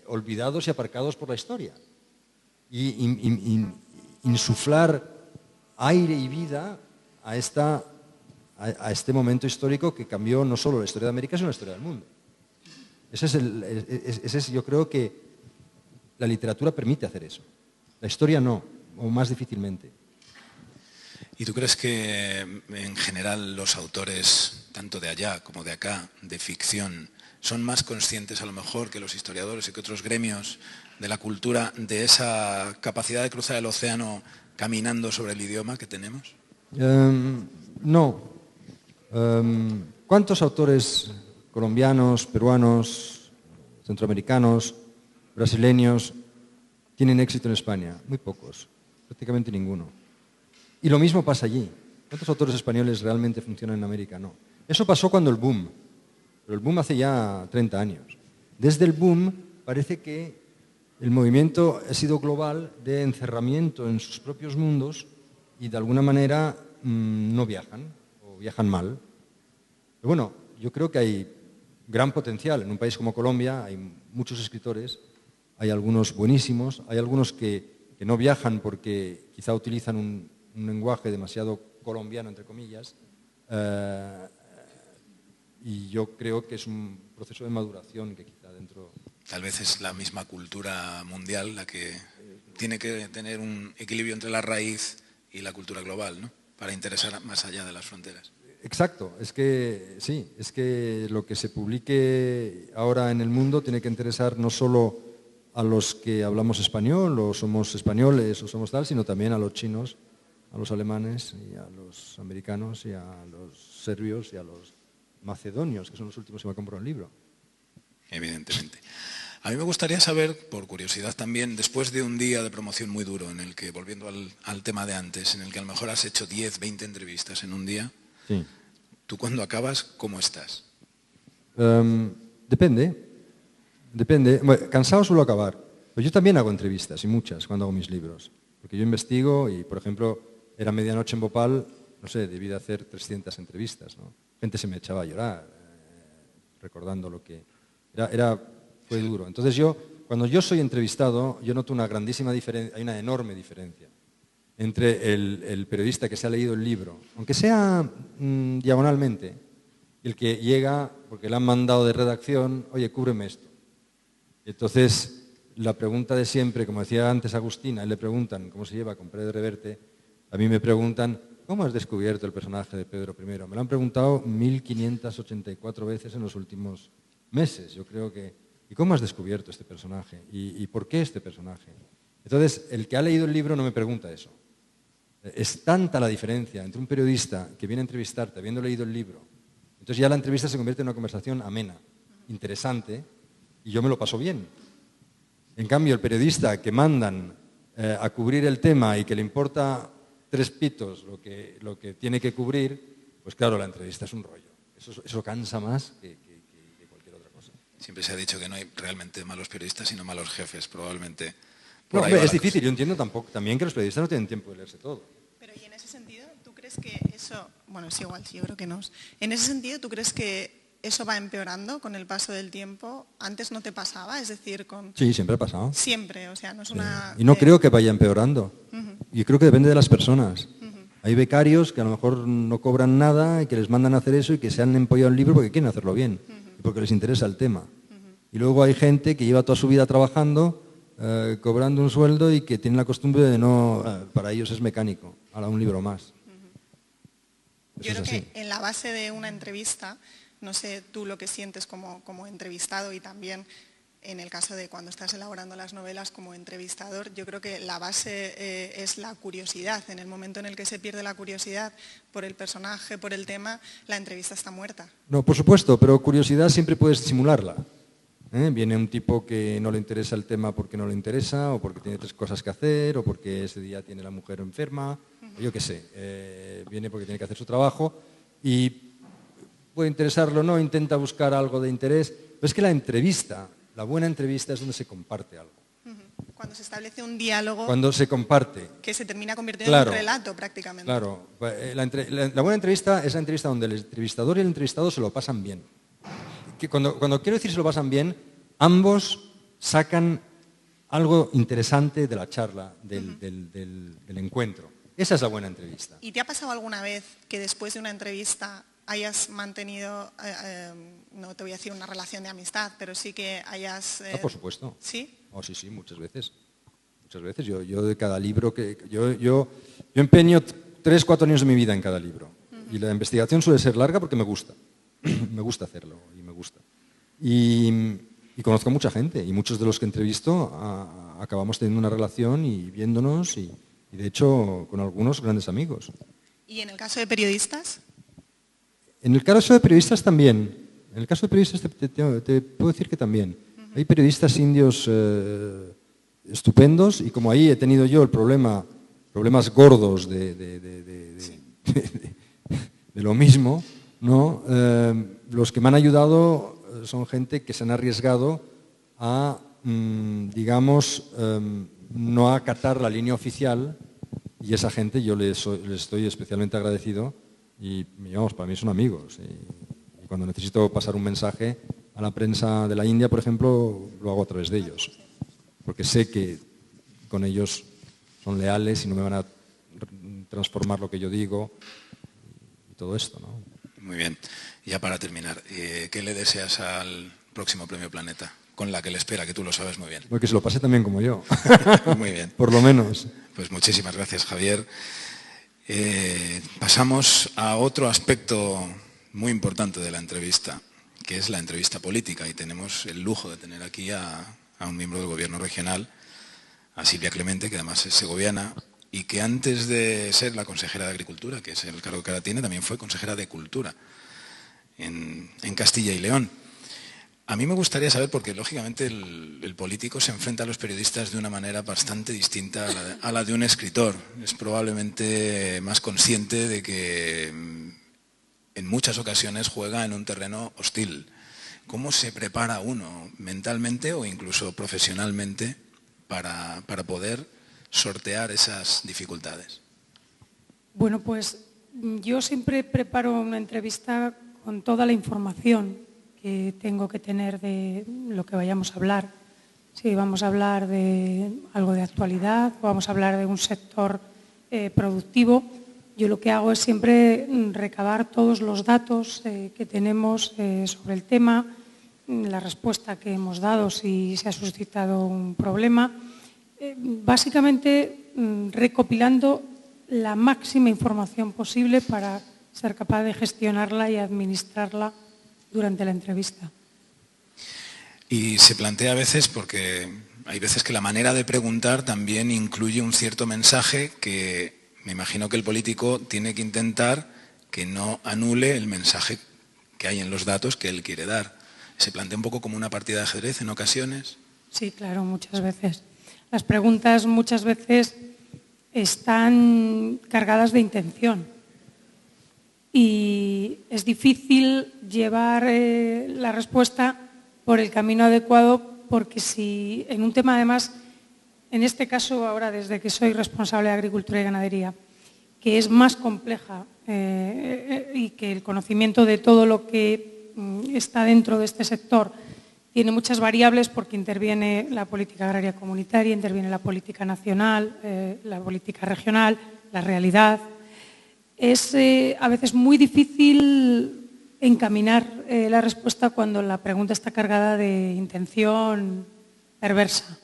olvidados y aparcados por la historia. Y insuflar aire y vida a este momento histórico que cambió no solo la historia de América, sino la historia del mundo. Yo creo que la literatura permite hacer eso. La historia no, o más difícilmente. ¿Y tú crees que en general los autores, tanto de allá como de acá, de ficción, son más conscientes a lo mejor que los historiadores y que otros gremios de la cultura de esa capacidad de cruzar el océano caminando sobre el idioma que tenemos? No. ¿Cuántos autores colombianos, peruanos, centroamericanos, brasileños tienen éxito en España? Muy pocos, prácticamente ninguno. Y lo mismo pasa allí. ¿Cuántos autores españoles realmente funcionan en América? No. Eso pasó cuando el boom, pero el boom hace ya 30 años. Desde el boom parece que el movimiento ha sido global de encerramiento en sus propios mundos y de alguna manera no viajan o viajan mal. Pero bueno, yo creo que hay gran potencial. En un país como Colombia hay muchos escritores, hay algunos buenísimos, hay algunos que no viajan porque quizá utilizan un lenguaje demasiado colombiano, entre comillas, y yo creo que es un proceso de maduración que quizá dentro... Tal vez es la misma cultura mundial la que tiene que tener un equilibrio entre la raíz y la cultura global, ¿no? Para interesar más allá de las fronteras. Exacto, es que sí, es que lo que se publique ahora en el mundo tiene que interesar no solo a los que hablamos español o somos españoles o somos tal, sino también a los chinos, a los alemanes y a los americanos y a los serbios y a los macedonios, que son los últimos que me han comprado un libro. Evidentemente. A mí me gustaría saber, por curiosidad también, después de un día de promoción muy duro, en el que, volviendo al tema de antes, en el que a lo mejor has hecho 10, 20 entrevistas en un día, sí. ¿Tú cuando acabas, cómo estás? Depende. Bueno, cansado suelo acabar. Pero yo también hago entrevistas, y muchas, cuando hago mis libros. Porque yo investigo y, por ejemplo, era medianoche en Bhopal, no sé, debí de hacer 300 entrevistas, ¿no? Gente se me echaba a llorar, recordando lo que... Fue duro. Entonces cuando yo soy entrevistado, yo noto una grandísima diferencia, hay una enorme diferencia entre el periodista que se ha leído el libro, aunque sea diagonalmente, el que llega porque le han mandado de redacción, oye, cúbreme esto. Y entonces, la pregunta de siempre, como decía antes Agustina, le preguntan cómo se lleva con Pérez Reverte, a mí me preguntan, ¿cómo has descubierto el personaje de Pedro I? Me lo han preguntado 1584 veces en los últimos meses. Yo creo que, ¿y cómo has descubierto este personaje? ¿Y por qué este personaje? Entonces, el que ha leído el libro no me pregunta eso. Es tanta la diferencia entre un periodista que viene a entrevistarte habiendo leído el libro, entonces ya la entrevista se convierte en una conversación amena, interesante, y yo me lo paso bien. En cambio, el periodista que mandan a cubrir el tema y que le importa 3 pitos lo que tiene que cubrir, pues claro, la entrevista es un rollo. Eso cansa más que cualquier otra cosa. Siempre se ha dicho que no hay realmente malos periodistas, sino malos jefes, probablemente. No, es difícil, yo entiendo también que los periodistas no tienen tiempo de leerse todo. Pero y en ese sentido, ¿tú crees que eso, bueno, es igual, sí, yo creo que no. En ese sentido, ¿tú crees que eso va empeorando con el paso del tiempo? ¿Antes no te pasaba? Es decir, Sí, siempre ha pasado. Siempre, o sea, no es una... Y no creo que vaya empeorando. Y creo que depende de las personas. Hay becarios que a lo mejor no cobran nada y que les mandan a hacer eso y que se han empollado el libro porque quieren hacerlo bien y porque les interesa el tema. Y luego hay gente que lleva toda su vida trabajando, cobrando un sueldo y que tiene la costumbre de para ellos es mecánico, ahora un libro más. Yo creo que en la base de una entrevista, no sé tú lo que sientes como entrevistado y también en el caso de cuando estás elaborando las novelas como entrevistador, yo creo que la base es la curiosidad. En el momento en el que se pierde la curiosidad por el personaje, por el tema, la entrevista está muerta. No, por supuesto, pero curiosidad siempre puedes simularla. Viene un tipo que no le interesa el tema porque no le interesa, o porque tiene 3 cosas que hacer, o porque ese día tiene la mujer enferma, o yo qué sé, viene porque tiene que hacer su trabajo y puede interesarlo o no, intenta buscar algo de interés, pero es que la entrevista, la buena entrevista es donde se comparte algo. Cuando se establece un diálogo... Cuando se comparte. Que se termina convirtiendo en un relato prácticamente. Claro, la buena entrevista es la entrevista donde el entrevistador y el entrevistado se lo pasan bien. Que cuando quiero decir se lo pasan bien, ambos sacan algo interesante de la charla, del encuentro. Esa es la buena entrevista. ¿Y te ha pasado alguna vez que después de una entrevista hayas mantenido, no te voy a decir una relación de amistad, pero sí que hayas... por supuesto. ¿Sí? Oh, sí, muchas veces. Muchas veces. Yo de cada libro yo empeño 3, 4 años de mi vida en cada libro. Y la investigación suele ser larga porque me gusta. Me gusta hacerlo y me gusta. Y conozco a mucha gente y muchos de los que entrevisto acabamos teniendo una relación y viéndonos y de hecho con algunos grandes amigos. ¿Y en el caso de periodistas? En el caso de periodistas también. En el caso de periodistas te puedo decir que también. Hay periodistas indios estupendos y como ahí he tenido yo problemas gordos de lo mismo, ¿no? Los que me han ayudado son gente que se han arriesgado a, digamos, no acatar la línea oficial y esa gente yo les estoy especialmente agradecido y vamos, para mí son amigos. Y cuando necesito pasar un mensaje a la prensa de la India, por ejemplo, lo hago a través de ellos, porque sé que con ellos son leales y no me van a transformar lo que yo digo y todo esto, ¿no? Muy bien. Ya para terminar, ¿qué le deseas al próximo Premio Planeta? Con la que le espera, que tú lo sabes muy bien. Porque se lo pase también como yo. Muy bien. Por lo menos. Pues muchísimas gracias, Javier. Pasamos a otro aspecto muy importante de la entrevista, que es la entrevista política, y tenemos el lujo de tener aquí a un miembro del Gobierno regional, a Silvia Clemente, que además es segoviana, y que antes de ser la consejera de Agricultura, que es el cargo que ahora tiene, también fue consejera de Cultura en Castilla y León. A mí me gustaría saber, porque lógicamente el político se enfrenta a los periodistas de una manera bastante distinta a la de un escritor. Es probablemente más consciente de que en muchas ocasiones juega en un terreno hostil. ¿Cómo se prepara uno mentalmente o incluso profesionalmente para poder sortear esas dificultades? Bueno, pues yo siempre preparo una entrevista con toda la información que tengo que tener de lo que vayamos a hablar. Si vamos a hablar de algo de actualidad o vamos a hablar de un sector productivo, yo lo que hago es siempre recabar todos los datos que tenemos sobre el tema, la respuesta que hemos dado si se ha suscitado un problema, básicamente recopilando la máxima información posible para ser capaz de gestionarla y administrarla durante la entrevista. Y se plantea a veces, porque hay veces que la manera de preguntar también incluye un cierto mensaje que me imagino que el político tiene que intentar que no anule el mensaje que hay en los datos que él quiere dar. ¿Se plantea un poco como una partida de ajedrez en ocasiones? Sí, claro, muchas veces. Las preguntas muchas veces están cargadas de intención. Y es difícil llevar la respuesta por el camino adecuado, porque si en un tema además, en este caso ahora desde que soy responsable de Agricultura y Ganadería, que es más compleja y que el conocimiento de todo lo que está dentro de este sector tiene muchas variables, porque interviene la política agraria comunitaria, interviene la política nacional, la política regional, la realidad. Es a veces muy difícil encaminar la respuesta cuando la pregunta está cargada de intención perversa.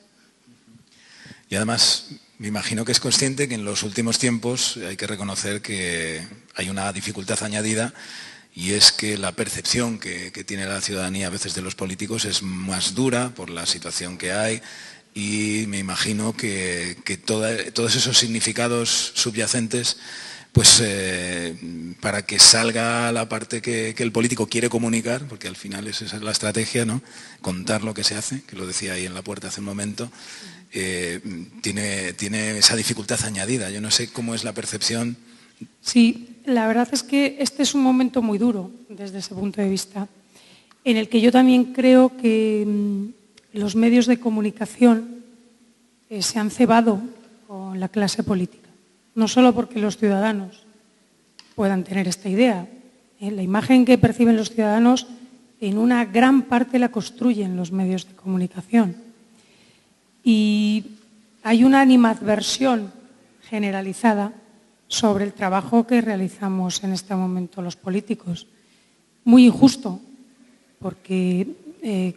Y además, me imagino que es consciente que en los últimos tiempos hay que reconocer que hay una dificultad añadida, y es que la percepción que tiene la ciudadanía a veces de los políticos es más dura por la situación que hay, y me imagino que todos esos significados subyacentes, pues para que salga la parte que el político quiere comunicar, porque al final esa es la estrategia, ¿no? Contar lo que se hace, que lo decía ahí en la puerta hace un momento, tiene esa dificultad añadida. Yo no sé cómo es la percepción. Sí, la verdad es que este es un momento muy duro desde ese punto de vista, en el que yo también creo que los medios de comunicación se han cebado con la clase política. No solo porque los ciudadanos puedan tener esta idea. La imagen que perciben los ciudadanos en una gran parte la construyen los medios de comunicación. Y hay una animadversión generalizada sobre el trabajo que realizamos en este momento los políticos. Muy injusto, porque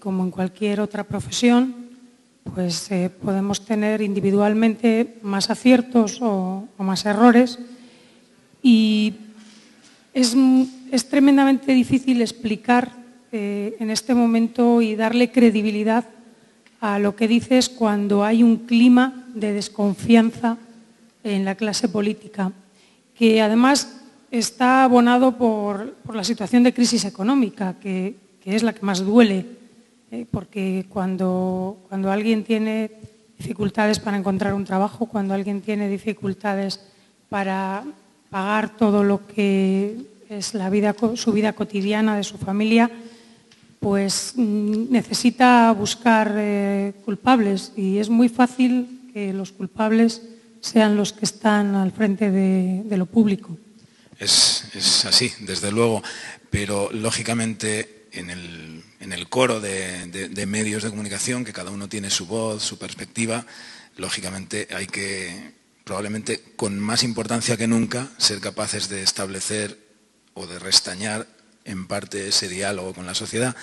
como en cualquier otra profesión, pues podemos tener individualmente más aciertos o más errores, y es tremendamente difícil explicar en este momento y darle credibilidad a lo que dices cuando hay un clima de desconfianza en la clase política, que además está abonado por la situación de crisis económica, que es la que más duele. Porque cuando alguien tiene dificultades para encontrar un trabajo, cuando alguien tiene dificultades para pagar todo lo que es su vida cotidiana de su familia, pues necesita buscar culpables, y es muy fácil que los culpables sean los que están al frente de lo público. Es es así, desde luego, pero lógicamente en el coro de medios de comunicación, que cada uno tiene su voz, su perspectiva, lógicamente hay que, probablemente con más importancia que nunca, ser capaces de establecer o de restañar en parte ese diálogo con la sociedad.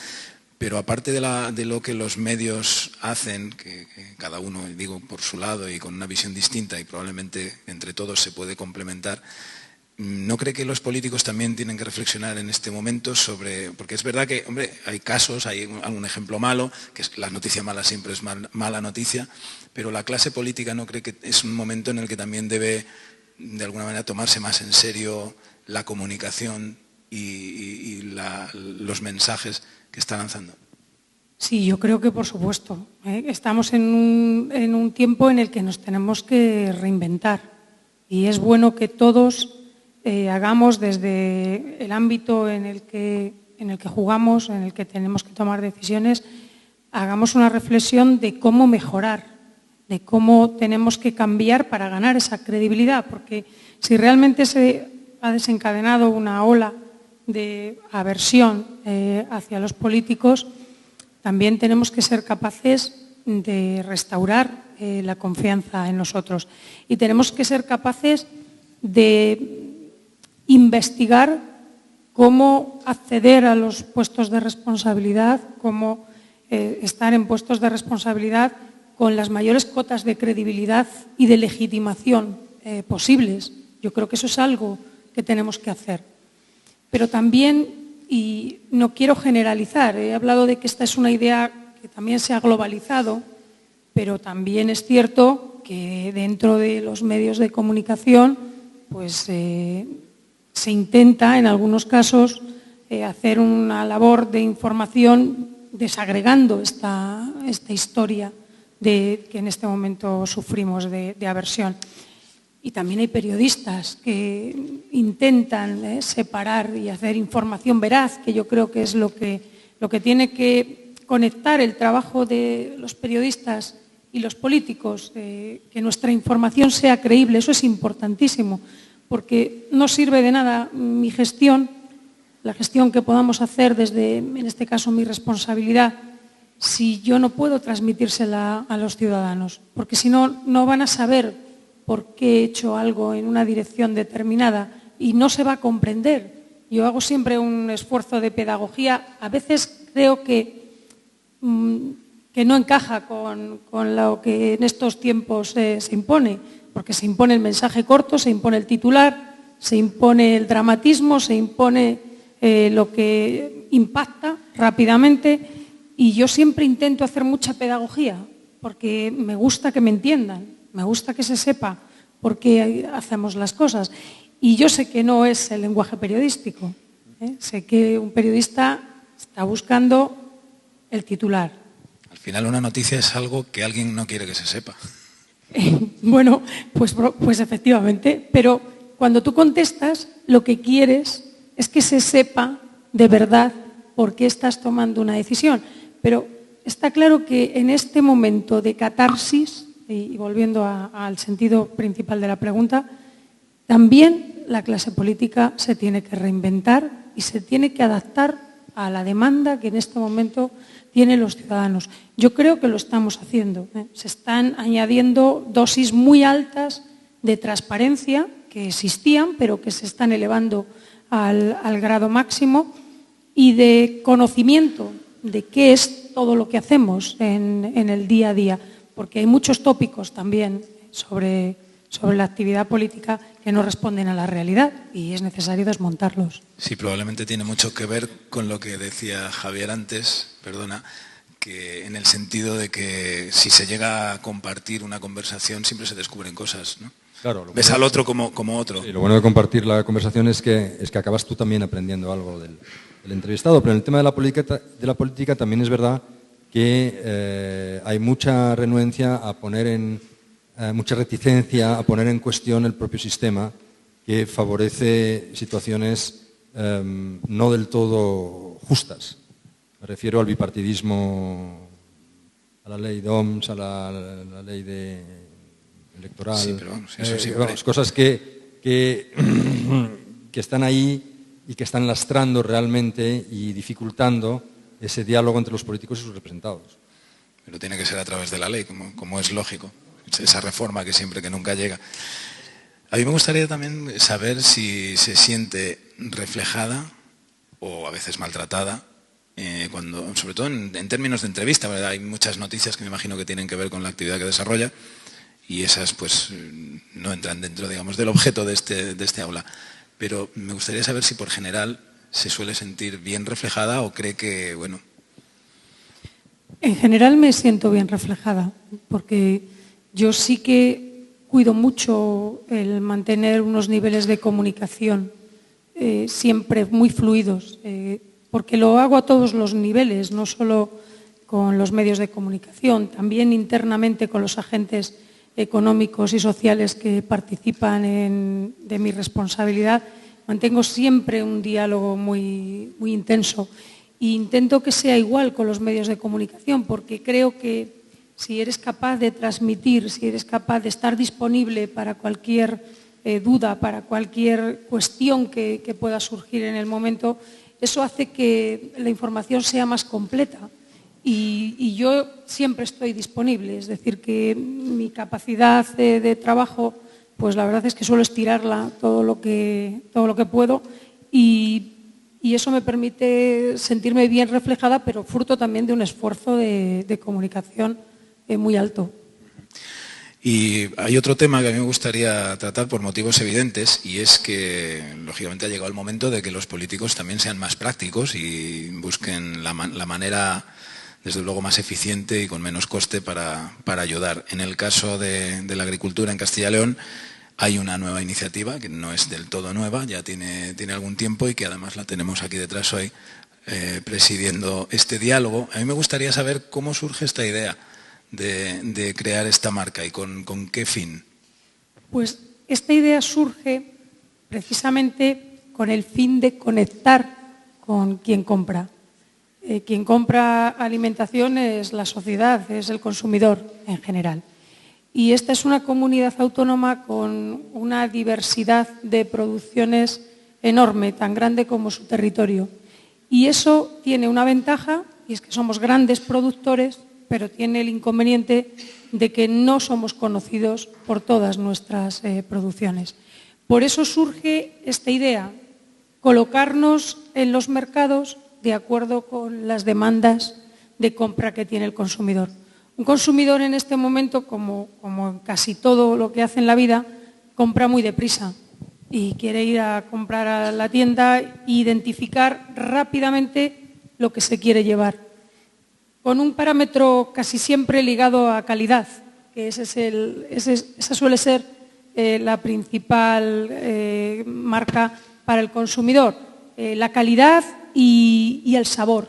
Pero aparte de lo que los medios hacen, que cada uno, digo, por su lado y con una visión distinta y probablemente entre todos se puede complementar, ¿no cree que los políticos también tienen que reflexionar en este momento sobre, porque es verdad que, hombre, hay casos, hay algún ejemplo malo, que la noticia mala siempre es mala noticia, pero la clase política no cree que es un momento en el que también debe, de alguna manera, tomarse más en serio la comunicación y los mensajes que está lanzando? Sí, yo creo que por supuesto. Estamos en un tiempo en el que nos tenemos que reinventar y es bueno que todos hagamos desde el ámbito en el que jugamos, en el que tenemos que tomar decisiones, hagamos una reflexión de cómo mejorar, de cómo tenemos que cambiar para ganar esa credibilidad, porque si realmente se ha desencadenado una ola de aversión hacia los políticos, también tenemos que ser capaces de restaurar la confianza en nosotros y tenemos que ser capaces de investigar cómo acceder a los puestos de responsabilidad, cómo estar en puestos de responsabilidad con las mayores cotas de credibilidad y de legitimación posibles. Yo creo que eso es algo que tenemos que hacer. Pero también, y no quiero generalizar, he hablado de que esta es una idea que también se ha globalizado, pero también es cierto que dentro de los medios de comunicación pues, se intenta en algunos casos hacer una labor de información desagregando esta historia que en este momento sufrimos de aversión. Y también hay periodistas que intentan separar y hacer información veraz, que yo creo que es lo que tiene que conectar el trabajo de los periodistas y los políticos, que nuestra información sea creíble. Eso es importantísimo, porque no sirve de nada mi gestión, la gestión que podamos hacer desde, en este caso, mi responsabilidad, si yo no puedo transmitírsela a los ciudadanos, porque si no, no van a saber por qué he hecho algo en una dirección determinada y no se va a comprender. Yo hago siempre un esfuerzo de pedagogía, a veces creo que no encaja con lo que en estos tiempos se impone, porque se impone el mensaje corto, se impone el titular, se impone el dramatismo, se impone lo que impacta rápidamente y yo siempre intento hacer mucha pedagogía porque me gusta que me entiendan. Me gusta que se sepa por qué hacemos las cosas. Y yo sé que no es el lenguaje periodístico. Sé que un periodista está buscando el titular. Al final una noticia es algo que alguien no quiere que se sepa. Bueno, pues efectivamente. Pero cuando tú contestas, lo que quieres es que se sepa de verdad por qué estás tomando una decisión. Pero está claro que en este momento de catarsis, y volviendo al sentido principal de la pregunta, también la clase política se tiene que reinventar y se tiene que adaptar a la demanda que en este momento tienen los ciudadanos. Yo creo que lo estamos haciendo. Se están añadiendo dosis muy altas de transparencia que existían, pero que se están elevando al grado máximo, y de conocimiento de qué es todo lo que hacemos en el día a día. Porque hay muchos tópicos también sobre la actividad política que no responden a la realidad y es necesario desmontarlos. Sí, probablemente tiene mucho que ver con lo que decía Javier antes, perdona, que en el sentido de que si se llega a compartir una conversación siempre se descubren cosas, ¿no? Claro, ves al otro como otro. Sí, lo bueno de compartir la conversación es que acabas tú también aprendiendo algo del entrevistado, pero en el tema de la política también es verdad que hay mucha renuencia a mucha reticencia a poner en cuestión el propio sistema, que favorece situaciones no del todo justas. Me refiero al bipartidismo, a la ley DOMS, a la ley electoral. Sí, pero vamos, eso sí, cosas que que están ahí y que están lastrando realmente y dificultando ese diálogo entre los políticos y sus representados. Pero tiene que ser a través de la ley, como es lógico, esa reforma que siempre que nunca llega. A mí me gustaría también saber si se siente reflejada o a veces maltratada, sobre todo en términos de entrevista, ¿verdad? Hay muchas noticias que me imagino que tienen que ver con la actividad que desarrolla y esas pues no entran dentro, digamos, del objeto de este aula. Pero me gustaría saber si por general se suele sentir bien reflejada o cree que, bueno... En general me siento bien reflejada, porque yo sí que cuido mucho el mantener unos niveles de comunicación siempre muy fluidos, porque lo hago a todos los niveles, no solo con los medios de comunicación, también internamente con los agentes económicos y sociales que participan de mi responsabilidad. Mantengo siempre un diálogo muy intenso e intento que sea igual con los medios de comunicación, porque creo que si eres capaz de transmitir, si eres capaz de estar disponible para cualquier duda, para cualquier cuestión que pueda surgir en el momento, eso hace que la información sea más completa. Y yo siempre estoy disponible, es decir, que mi capacidad de trabajo, pues la verdad es que suelo estirarla todo lo que puedo y eso me permite sentirme bien reflejada, pero fruto también de un esfuerzo de comunicación muy alto. Y hay otro tema que a mí me gustaría tratar por motivos evidentes y es que, lógicamente, ha llegado el momento de que los políticos también sean más prácticos y busquen la manera, desde luego, más eficiente y con menos coste para ayudar. En el caso de la agricultura en Castilla y León hay una nueva iniciativa que no es del todo nueva, ya tiene algún tiempo y que además la tenemos aquí detrás hoy presidiendo este diálogo. A mí me gustaría saber cómo surge esta idea de crear esta marca y con qué fin. Pues esta idea surge precisamente con el fin de conectar con quien compra. Quien compra alimentación es la sociedad, es el consumidor en general. Y esta es una comunidad autónoma con una diversidad de producciones enorme, tan grande como su territorio. Y eso tiene una ventaja, y es que somos grandes productores, pero tiene el inconveniente de que no somos conocidos por todas nuestras producciones. Por eso surge esta idea, colocarnos en los mercados de acuerdo con las demandas de compra que tiene el consumidor. Un consumidor en este momento, como en casi todo lo que hace en la vida, compra muy deprisa y quiere ir a comprar a la tienda e identificar rápidamente lo que se quiere llevar, con un parámetro casi siempre ligado a calidad, que esa suele ser la principal marca para el consumidor, la calidad y el sabor,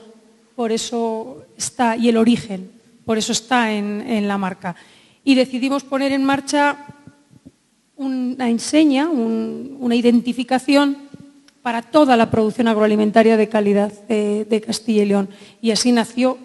por eso está, y el origen, por eso está en la marca. Y decidimos poner en marcha una enseña, una identificación para toda la producción agroalimentaria de calidad de Castilla y León. Y así nació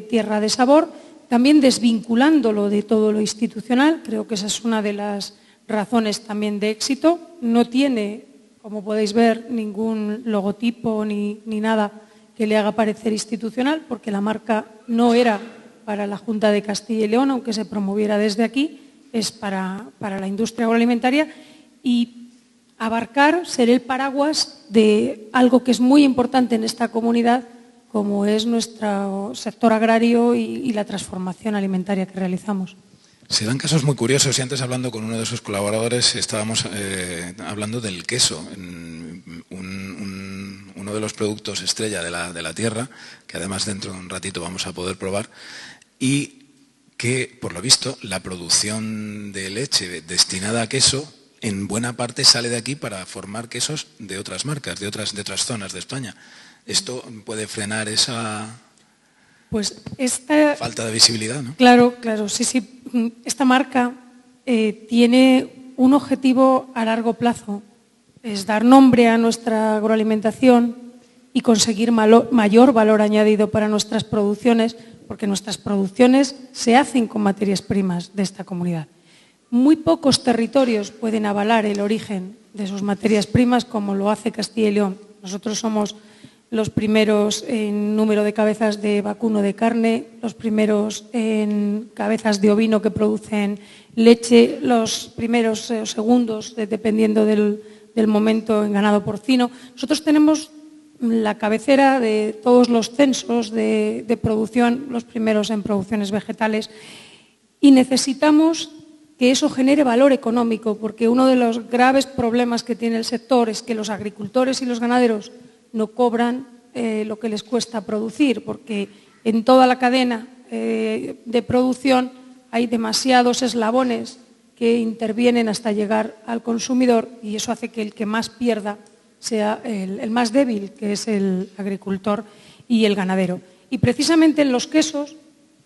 Tierra de Sabor, también desvinculándolo de todo lo institucional. Creo que esa es una de las razones también de éxito. No tiene, como podéis ver, ningún logotipo ni nada que le haga parecer institucional, porque la marca no era para la Junta de Castilla y León, aunque se promoviera desde aquí, es para la industria agroalimentaria y abarcar, ser el paraguas de algo que es muy importante en esta comunidad, como es nuestro sector agrario y la transformación alimentaria que realizamos. Se dan casos muy curiosos y antes, hablando con uno de sus colaboradores, estábamos hablando del queso, uno de los productos estrella de la tierra, que además dentro de un ratito vamos a poder probar, y que, por lo visto, la producción de leche destinada a queso en buena parte sale de aquí para formar quesos de otras marcas, de otras zonas de España. ¿Esto puede frenar esa falta de visibilidad, ¿no? Claro, sí. Esta marca tiene un objetivo a largo plazo, es dar nombre a nuestra agroalimentación y conseguir mayor valor añadido para nuestras producciones, porque nuestras producciones se hacen con materias primas de esta comunidad. muy pocos territorios pueden avalar el origen de sus materias primas como lo hace Castilla y León. Nosotros somos los primeros en número de cabezas de vacuno de carne, los primeros en cabezas de ovino que producen leche, los primeros o segundos, dependiendo del momento, en ganado porcino. Nosotros tenemos la cabecera de todos los censos de producción, los primeros en producciones vegetales, y necesitamos que eso genere valor económico, porque uno de los graves problemas que tiene el sector es que los agricultores y los ganaderos no cobran lo que les cuesta producir, porque en toda la cadena de producción hay demasiados eslabones que intervienen hasta llegar al consumidor y eso hace que el que más pierda sea el más débil, que es el agricultor y el ganadero. Y precisamente en los quesos,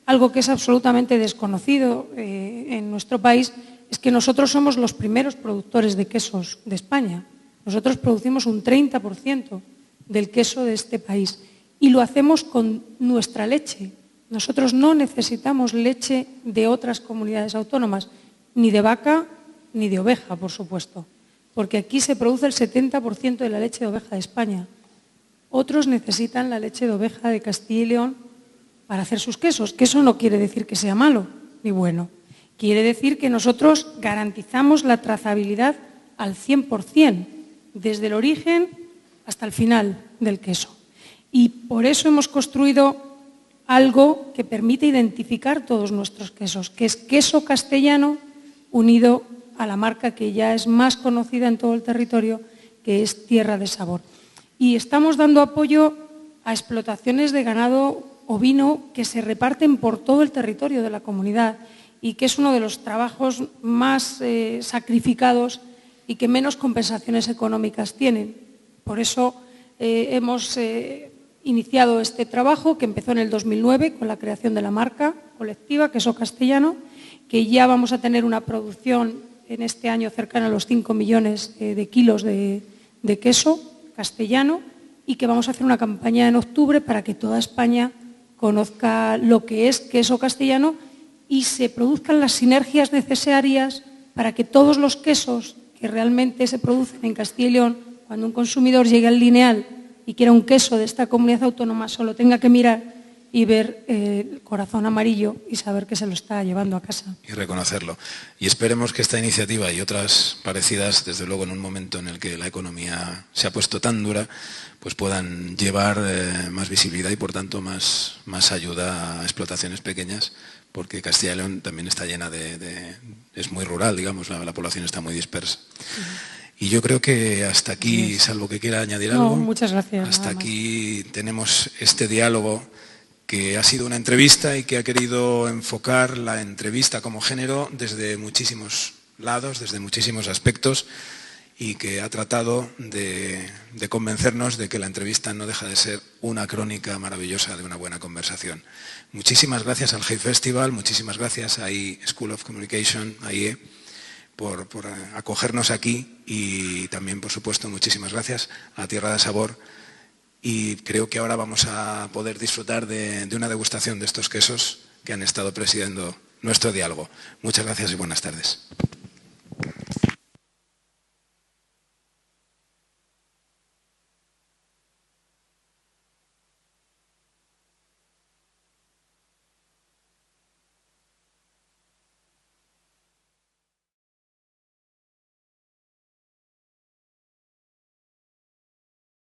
algo que es absolutamente desconocido en nuestro país, es que nosotros somos los primeros productores de quesos de España. Nosotros producimos un 30% del queso de este país y lo hacemos con nuestra leche. Nosotros no necesitamos leche de otras comunidades autónomas, ni de vaca ni de oveja, por supuesto, porque aquí se produce el 70% de la leche de oveja de España. Otros necesitan la leche de oveja de Castilla y León para hacer sus quesos, que eso no quiere decir que sea malo ni bueno. Quiere decir que nosotros garantizamos la trazabilidad al 100%, desde el origen hasta el final del queso. Y por eso hemos construido algo que permite identificar todos nuestros quesos, que es queso castellano unido a la marca que ya es más conocida en todo el territorio, que es Tierra de Sabor. Y estamos dando apoyo a explotaciones de ganado ovino que se reparten por todo el territorio de la comunidad y que es uno de los trabajos más sacrificados y que menos compensaciones económicas tienen. Por eso hemos iniciado este trabajo que empezó en el 2009 con la creación de la marca colectiva Queso Castellano, que ya vamos a tener una producción en este año cercana a los 5 millones de kilos de queso castellano y que vamos a hacer una campaña en octubre para que toda España conozca lo que es queso castellano y se produzcan las sinergias necesarias para que todos los quesos que realmente se producen en Castilla y León, cuando un consumidor llegue al lineal y quiera un queso de esta comunidad autónoma, solo tenga que mirar y ver el corazón amarillo y saber que se lo está llevando a casa. Y reconocerlo. Y esperemos que esta iniciativa y otras parecidas, desde luego en un momento en el que la economía se ha puesto tan dura, pues puedan llevar más visibilidad y por tanto más ayuda a explotaciones pequeñas, porque Castilla y León también está llena es muy rural, digamos, la población está muy dispersa. Y yo creo que hasta aquí, salvo que quiera añadir algo, no, muchas gracias, hasta aquí tenemos este diálogo que ha sido una entrevista y que ha querido enfocar la entrevista como género desde muchísimos lados, desde muchísimos aspectos y que ha tratado de convencernos de que la entrevista no deja de ser una crónica maravillosa de una buena conversación. Muchísimas gracias al Hay Festival, muchísimas gracias a IE School of Communication, a IE, por acogernos aquí y también, por supuesto, muchísimas gracias a Tierra de Sabor. Y creo que ahora vamos a poder disfrutar de una degustación de estos quesos que han estado presidiendo nuestro diálogo. Muchas gracias y buenas tardes.